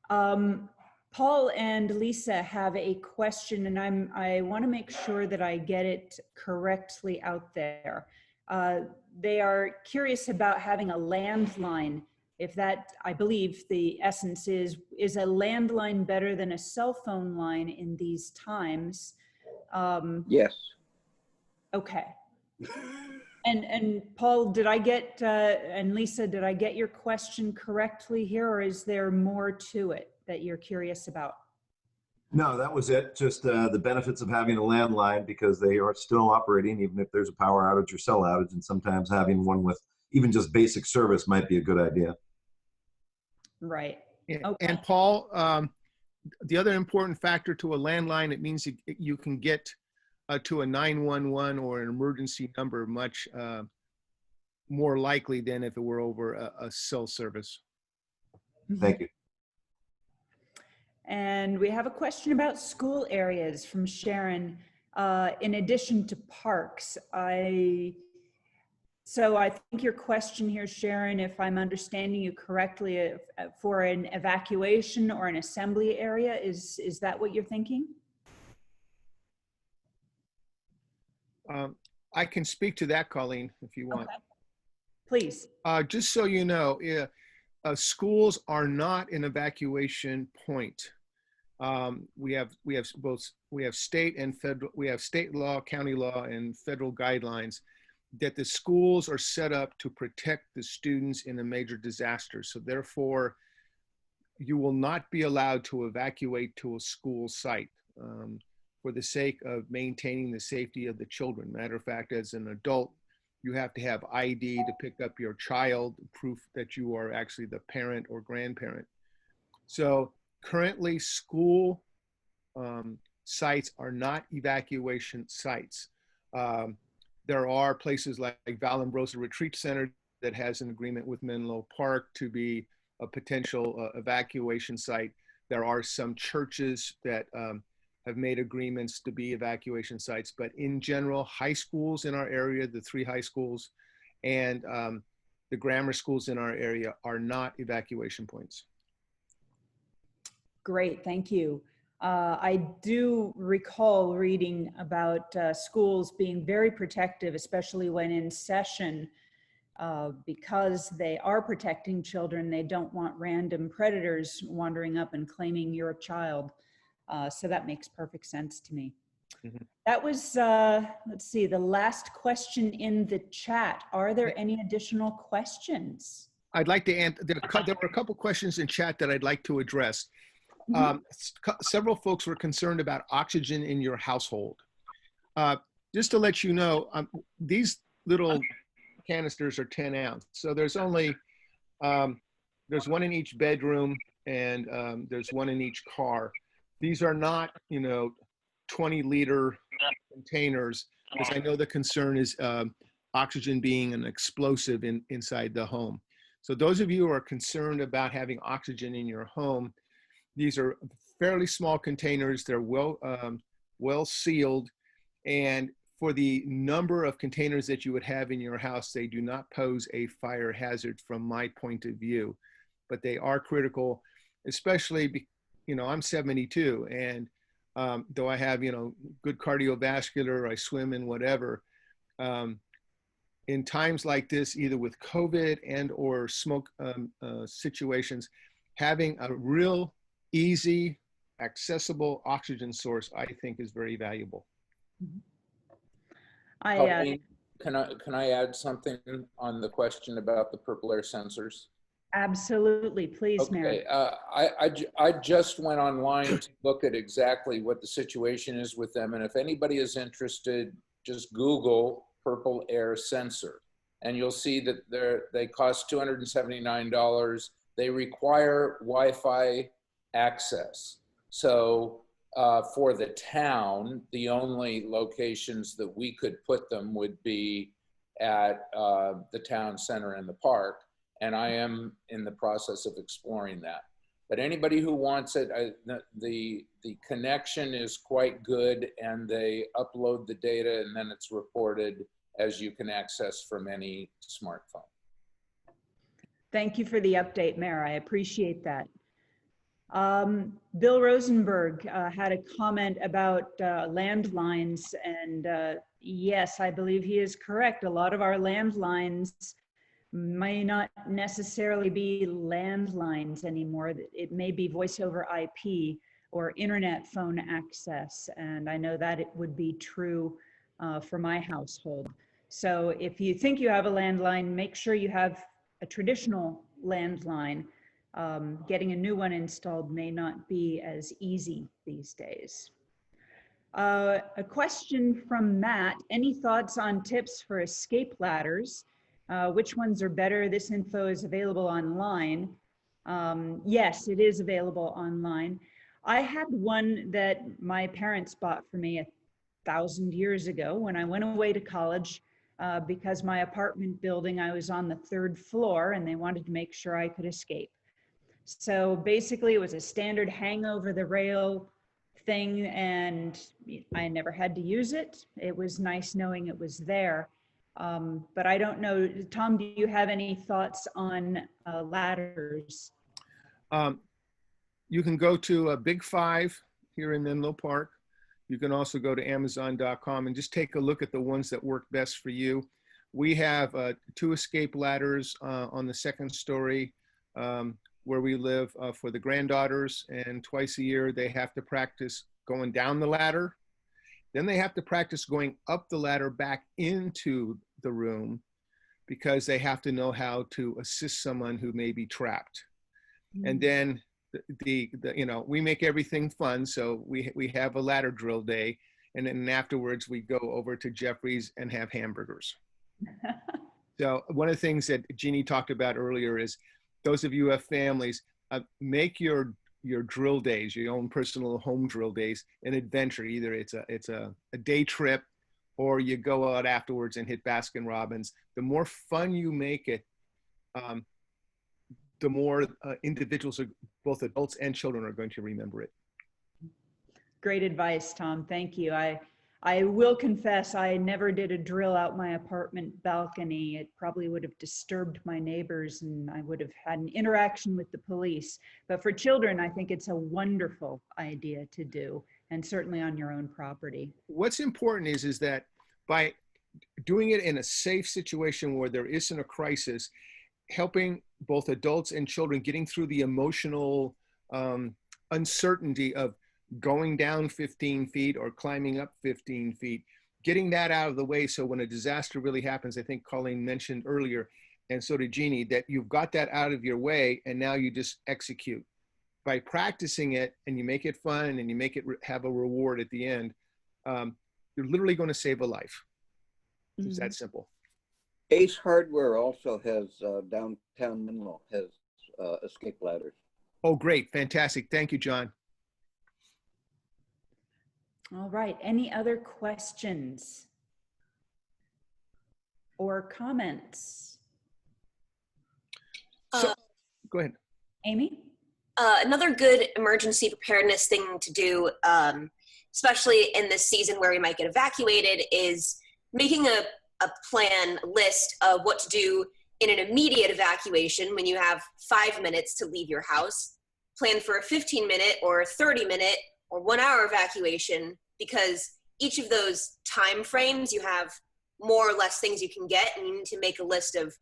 Paul and Lisa have a question, and I want to make sure that I get it correctly out there. They are curious about having a landline. If that, I believe the essence is a landline better than a cell phone line in these times? Yes. Okay. And Paul, did I get, and Lisa, did I get your question correctly here, or is there more to it that you're curious about? No, that was it. Just the benefits of having a landline, because they are still operating even if there's a power outage or cell outage, and sometimes having one with even just basic service might be a good idea. Right. Yeah. Okay. And Paul, the other important factor to a landline, it means you can get to a 911 or an emergency number much more likely than if it were over a cell service. Thank you. And we have a question about school areas from Sharon. In addition to parks, so I think your question here, Sharon, if I'm understanding you correctly, for an evacuation or an assembly area, is that what you're thinking? I can speak to that, Colleen, if you want. Okay. Please. Just so you know, schools are not an evacuation point. We have state and federal, we have state law, county law, and federal guidelines that the schools are set up to protect the students in a major disaster. So therefore, you will not be allowed to evacuate to a school site for the sake of maintaining the safety of the children. Matter of fact, as an adult, you have to have ID to pick up your child, proof that you are actually the parent or grandparent. So currently, school sites are not evacuation sites. There are places like Vallombrosa Retreat Center that has an agreement with Menlo Park to be a potential evacuation site. There are some churches that have made agreements to be evacuation sites, but in general, high schools in our area, the 3 high schools, and the grammar schools in our area are not evacuation points. Great, thank you. I do recall reading about schools being very protective, especially when in session, because they are protecting children. They don't want random predators wandering up and claiming your child. So that makes perfect sense to me. Mhm. That was, let's see, the last question in the chat. Are there any additional questions? I'd like to answer, there were a couple questions in chat that I'd like to address. Several folks were concerned about oxygen in your household. Just to let you know, these little canisters are 10 ounce. So there's only, there's one in each bedroom and there's one in each car. These are not, 20-liter containers, because I know the concern is oxygen being an explosive inside the home. So those of you who are concerned about having oxygen in your home, these are fairly small containers. They're well sealed, and for the number of containers that you would have in your house, they do not pose a fire hazard from my point of view, but they are critical, especially, I'm 72, and though I have, good cardiovascular, I swim and whatever, in times like this, either with COVID and or smoke situations, having a real easy, accessible oxygen source, I think, is very valuable. Colleen, can I add something on the question about the purple air sensors? Absolutely, please, Mary. Okay, I just went online to look at exactly what the situation is with them, and if anybody is interested, just Google purple air sensor, and you'll see that they cost $279. They require Wi-Fi access. So for the town, the only locations that we could put them would be at the town center and the park. And I am in the process of exploring that. But anybody who wants it, the connection is quite good, and they upload the data and then it's reported as you can access from any smartphone. Thank you for the update, Mayor. I appreciate that. Bill Rosenberg had a comment about landlines, and yes, I believe he is correct. A lot of our landlines may not necessarily be landlines anymore. It may be voice over IP or internet phone access, and I know that it would be true for my household. So if you think you have a landline, make sure you have a traditional landline. Getting a new one installed may not be as easy these days. A question from Matt: any thoughts on tips for escape ladders? Which ones are better? This info is available online. Yes, it is available online. I had one that my parents bought for me 1,000 years ago when I went away to college, because my apartment building, I was on the 3rd floor and they wanted to make sure I could escape. So basically it was a standard hang over the rail thing, and I never had to use it. It was nice knowing it was there. But I don't know, Tom, do you have any thoughts on ladders? You can go to Big Five here in Menlo Park. You can also go to Amazon.com and just take a look at the ones that work best for you. We have 2 escape ladders on the 2nd story where we live for the granddaughters, and twice a year they have to practice going down the ladder. Then they have to practice going up the ladder back into the room, because they have to know how to assist someone who may be trapped. And then we make everything fun. So we have a ladder drill day, and then afterwards we go over to Jeffrey's and have hamburgers. So one of the things that Jeannie talked about earlier is, those of you who have families, make your drill days, your own personal home drill days, an adventure. Either it's a day trip, or you go out afterwards and hit Baskin Robbins. The more fun you make it, the more individuals, both adults and children, are going to remember it. Great advice, Tom. Thank you. I will confess, I never did a drill out my apartment balcony. It probably would have disturbed my neighbors and I would have had an interaction with the police. But for children, I think it's a wonderful idea to do, and certainly on your own property. What's important is that by doing it in a safe situation where there isn't a crisis, helping both adults and children getting through the emotional uncertainty of going down 15 feet or climbing up 15 feet, getting that out of the way. So when a disaster really happens, I think Colleen mentioned earlier, and so did Jeannie, that you've got that out of your way and now you just execute. By practicing it and you make it fun and you make it have a reward at the end, you're literally going to save a life. It's that simple. Ace Hardware also has downtown Menlo has escape ladders. Oh, great. Fantastic. Thank you, John. All right. Any other questions or comments? So, go ahead. Amy? Another good emergency preparedness thing to do, especially in this season where we might get evacuated, is making a plan list of what to do in an immediate evacuation when you have 5 minutes to leave your house. Plan for a 15-minute or a 30-minute or 1 hour evacuation, because each of those time frames you have more or less things you can get, and you need to make a list of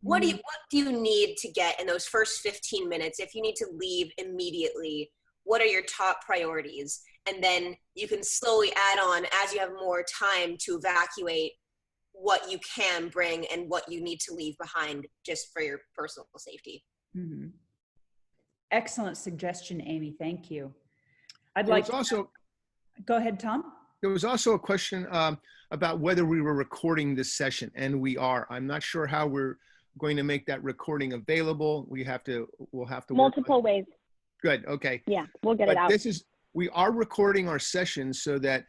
what do you need to get in those first 15 minutes. If you need to leave immediately, what are your top priorities? And then you can slowly add on as you have more time to evacuate what you can bring and what you need to leave behind just for your personal safety. Mm-hmm. Excellent suggestion, Amy. Thank you. I'd like to also go ahead, Tom. There was also a question about whether we were recording this session, and we are. I'm not sure how we're going to make that recording available. We'll have to multiple ways. Good. Okay. Yeah, we'll get it out. We are recording our sessions so that,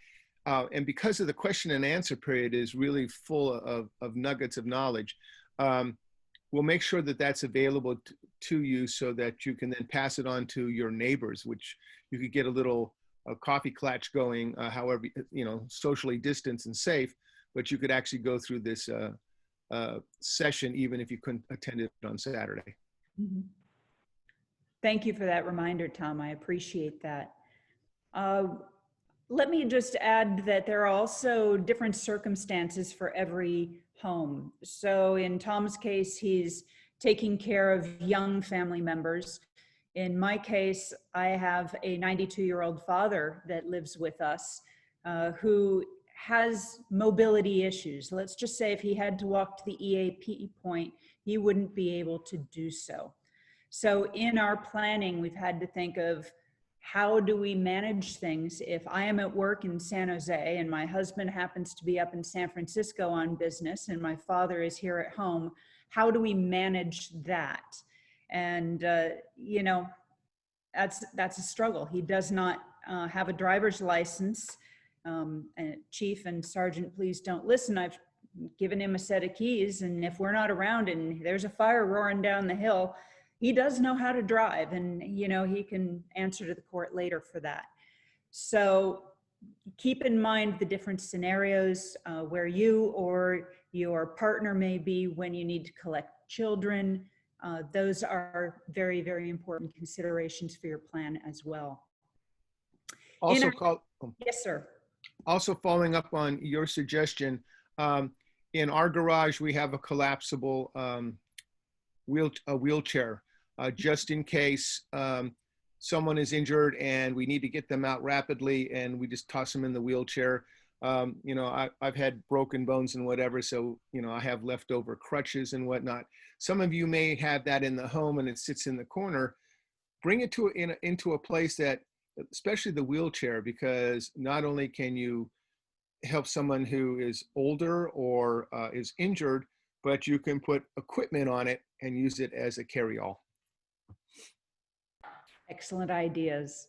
and because of the question and answer period is really full of nuggets of knowledge, we'll make sure that that's available to you so that you can then pass it on to your neighbors, which you could get a little coffee clatch going, however, socially distanced and safe, but you could actually go through this session even if you couldn't attend it on Saturday. Mm-hmm. Thank you for that reminder, Tom. I appreciate that. Let me just add that there are also different circumstances for every home. So in Tom's case, he's taking care of young family members. In my case, I have a 92-year-old father that lives with us who has mobility issues. Let's just say if he had to walk to the EAP point, he wouldn't be able to do so. So in our planning, we've had to think of how do we manage things if I am at work in San Jose and my husband happens to be up in San Francisco on business and my father is here at home. How do we manage that? And, that's a struggle. He does not have a driver's license. And Chief and Sergeant, please don't listen. I've given him a set of keys, and if we're not around and there's a fire roaring down the hill, he does know how to drive, and he can answer to the court later for that. So keep in mind the different scenarios where you or your partner may be when you need to collect children. Those are very, very important considerations for your plan as well. Also, yes, sir. Also following up on your suggestion, in our garage, we have a collapsible wheelchair just in case someone is injured and we need to get them out rapidly, and we just toss them in the wheelchair. I've had broken bones and whatever, so I have leftover crutches and whatnot. Some of you may have that in the home and it sits in the corner. Bring it into a place that, especially the wheelchair, because not only can you help someone who is older or is injured, but you can put equipment on it and use it as a carry-all. Excellent ideas.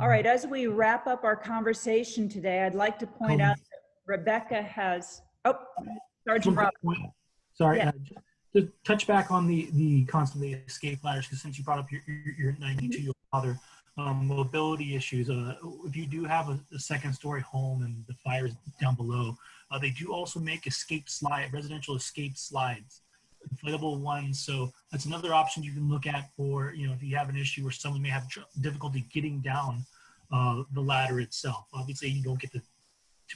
All right, as we wrap up our conversation today, I'd like to point out that Rebecca has, Sergeant Rob. Sorry, yeah. Just touch back on the constantly escape ladders, because since you brought up your 92-year-old father, mobility issues. If you do have a second-story home and the fire is down below, they do also make residential escape slides, inflatable ones. So that's another option you can look at for, if you have an issue where someone may have difficulty getting down the ladder itself. Obviously, you don't get to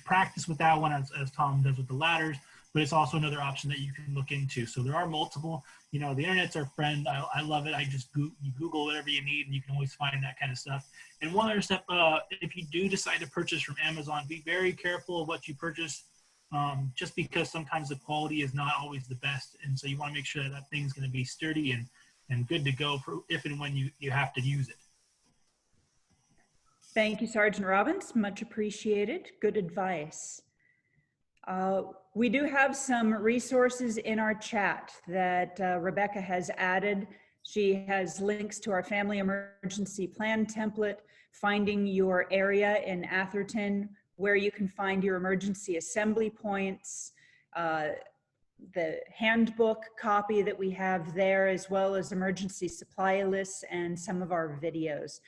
practice with that one as Tom does with the ladders, but it's also another option that you can look into. So there are multiple, the internet's our friend. I love it. You Google whatever you need and you can always find that kind of stuff. And one other step, if you do decide to purchase from Amazon, be very careful of what you purchase, just because sometimes the quality is not always the best. And so you want to make sure that thing's going to be sturdy and good to go for if and when you have to use it. Thank you, Sergeant Robbins. Much appreciated. Good advice. We do have some resources in our chat that Rebecca has added. She has links to our family emergency plan template, finding your area in Atherton, where you can find your emergency assembly points, the handbook copy that we have there, as well as emergency supply lists and some of our videos.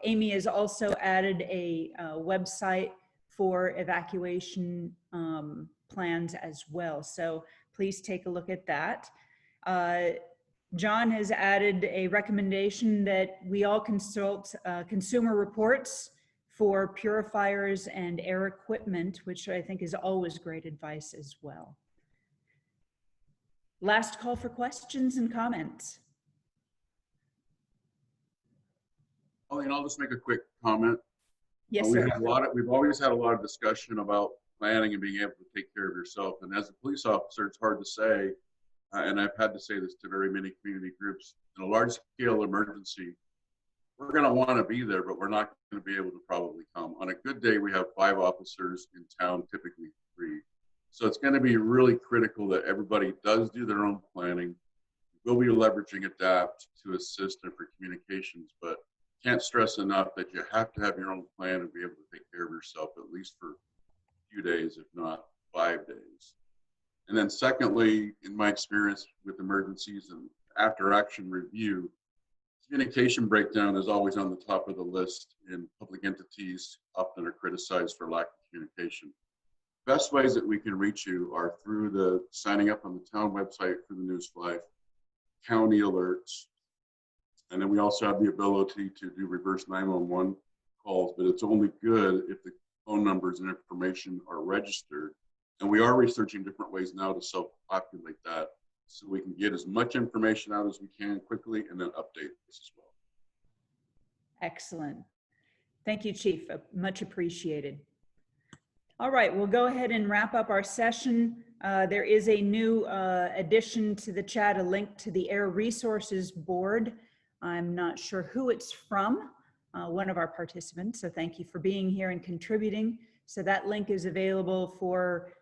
Amy has also added a website for evacuation plans as well. So please take a look at that. John has added a recommendation that we all consult consumer reports for purifiers and air equipment, which I think is always great advice as well. Last call for questions and comments. I'll just make a quick comment. Yes, sir. We've always had a lot of discussion about planning and being able to take care of yourself. And as a police officer, it's hard to say, and I've had to say this to very many community groups, in a large scale emergency, we're going to want to be there, but we're not going to be able to probably come. On a good day, we have 5 officers in town, typically 3. So it's going to be really critical that everybody does do their own planning. We'll be leveraging A.D.A.P.T to assist and for communications, but can't stress enough that you have to have your own plan and be able to take care of yourself at least for a few days, if not 5 days. And then secondly, in my experience with emergencies and after action review, communication breakdown is always on the top of the list, and public entities often are criticized for lack of communication. Best ways that we can reach you are through the signing up on the town website for the news fly, county alerts, and then we also have the ability to do reverse 911 calls, but it's only good if the phone numbers and information are registered. And we are researching different ways now to self-populate that so we can get as much information out as we can quickly and then update this as well. Excellent. Thank you, Chief. Much appreciated. All right, we'll go ahead and wrap up our session. There is a new addition to the chat, a link to the Air Resources Board. I'm not sure who it's from, one of our participants, so thank you for being here and contributing. So that link is available for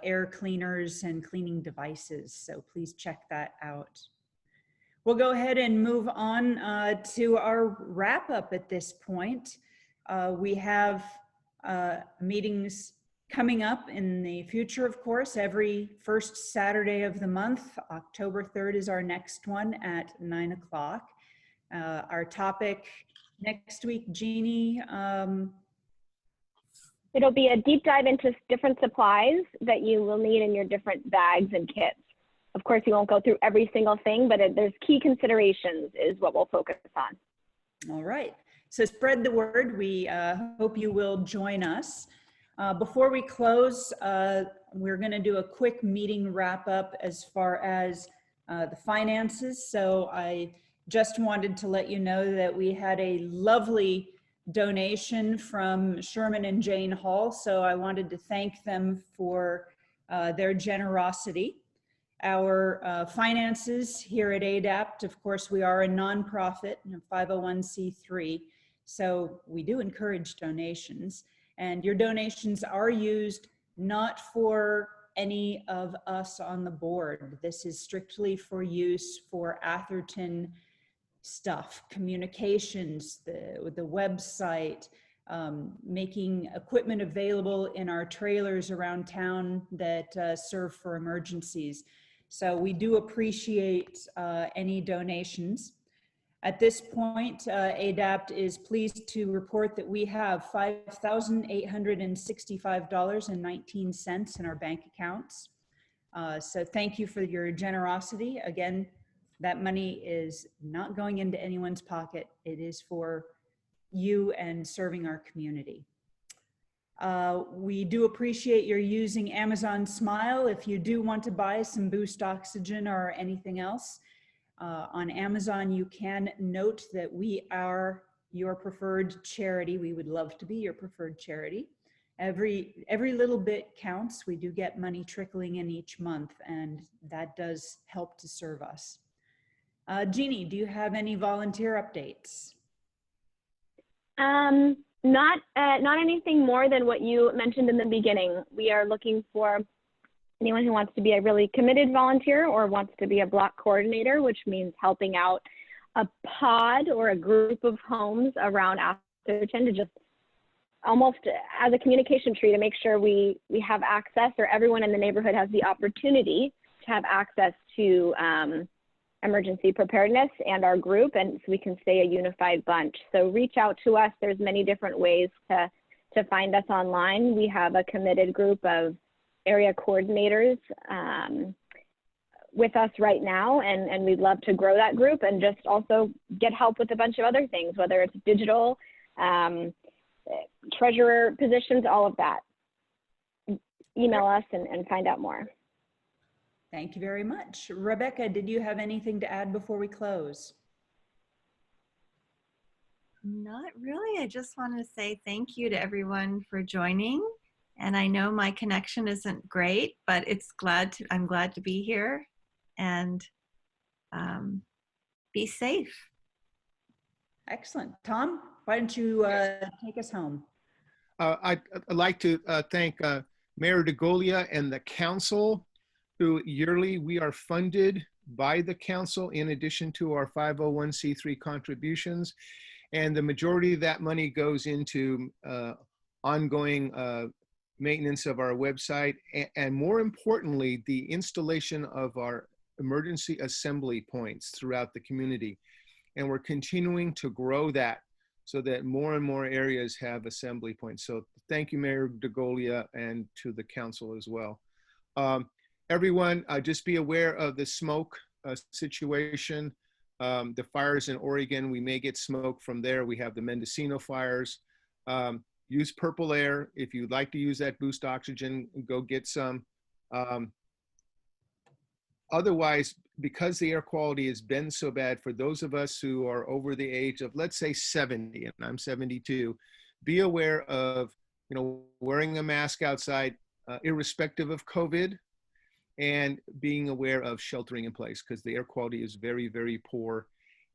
air cleaners and cleaning devices, so please check that out. We'll go ahead and move on to our wrap up at this point. We have meetings coming up in the future, of course, every first Saturday of the month. October 3rd is our next one at 9 o'clock. Our topic next week, Jeannie. It'll be a deep dive into different supplies that you will need in your different bags and kits. Of course, you won't go through every single thing, but there's key considerations is what we'll focus on. All right. So spread the word. We hope you will join us. Before we close, we're going to do a quick meeting wrap up as far as the finances. So I just wanted to let you know that we had a lovely donation from Sherman and Jane Hall. So I wanted to thank them for their generosity. Our finances here at A.D.A.P.T, of course, we are a nonprofit, a 501c3. So we do encourage donations, and your donations are used not for any of us on the board. This is strictly for use for Atherton stuff, communications, the website, making equipment available in our trailers around town that serve for emergencies. So we do appreciate any donations. At this point, A.D.A.P.T. is pleased to report that we have $5,865.19 in our bank accounts. So thank you for your generosity. Again, that money is not going into anyone's pocket. It is for you and serving our community. We do appreciate your using Amazon Smile. If you do want to buy some Boost Oxygen or anything else, on Amazon, you can note that we are your preferred charity. We would love to be your preferred charity. Every little bit counts. We do get money trickling in each month, and that does help to serve us. Jeannie, do you have any volunteer updates? Not anything more than what you mentioned in the beginning. We are looking for anyone who wants to be a really committed volunteer or wants to be a block coordinator, which means helping out a pod or a group of homes around Atherton to just almost as a communication tree to make sure we have access, or everyone in the neighborhood has the opportunity to have access to emergency preparedness and our group, and so we can stay a unified bunch. So reach out to us. There's many different ways to find us online. We have a committed group of area coordinators with us right now, and we'd love to grow that group and just also get help with a bunch of other things, whether it's digital, treasurer positions, all of that. Email us and find out more. Thank you very much. Rebecca, did you have anything to add before we close? Not really. I just want to say thank you to everyone for joining. And I know my connection isn't great, but I'm glad to be here, and be safe. Excellent. Tom, why don't you take us home? I'd like to thank Mayor DeGolia and the council, who yearly we are funded by the council in addition to our 501c3 contributions. And the majority of that money goes into ongoing maintenance of our website, and more importantly, the installation of our emergency assembly points throughout the community. And we're continuing to grow that so that more and more areas have assembly points. So thank you, Mayor DeGolia, and to the council as well. Everyone, just be aware of the smoke situation. The fires in Oregon, we may get smoke from there. We have the Mendocino fires. Use Purple Air. If you'd like to use that Boost Oxygen, go get some. Otherwise, because the air quality has been so bad, for those of us who are over the age of, let's say 70, and I'm 72, be aware of, wearing a mask outside, irrespective of COVID, and being aware of sheltering in place, because the air quality is very, very poor.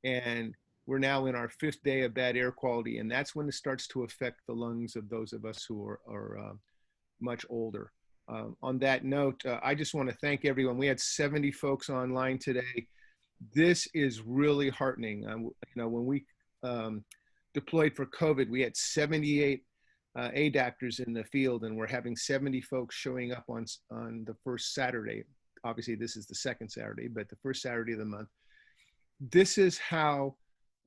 And we're now in our 5th day of bad air quality, and that's when it starts to affect the lungs of those of us who are much older. On that note, I just want to thank everyone. We had 70 folks online today. This is really heartening. When we deployed for COVID, we had 78 A.D.A.P.ters in the field, and we're having 70 folks showing up on the first Saturday. Obviously, this is the second Saturday, but the first Saturday of the month. This is how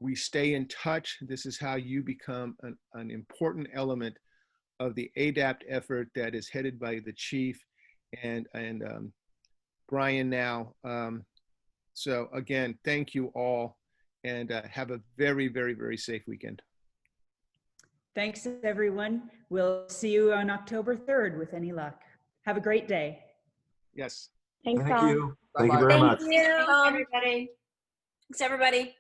we stay in touch. This is how you become an important element of the A.D.A.P.T. effort that is headed by the chief and Brian now. So again, thank you all, and have a very, very, very safe weekend. Thanks, everyone. We'll see you on October 3rd with any luck. Have a great day. Yes. Thanks, Thank all. you. Thank you very much. Thank you, Thanks, everybody. Thanks, everybody.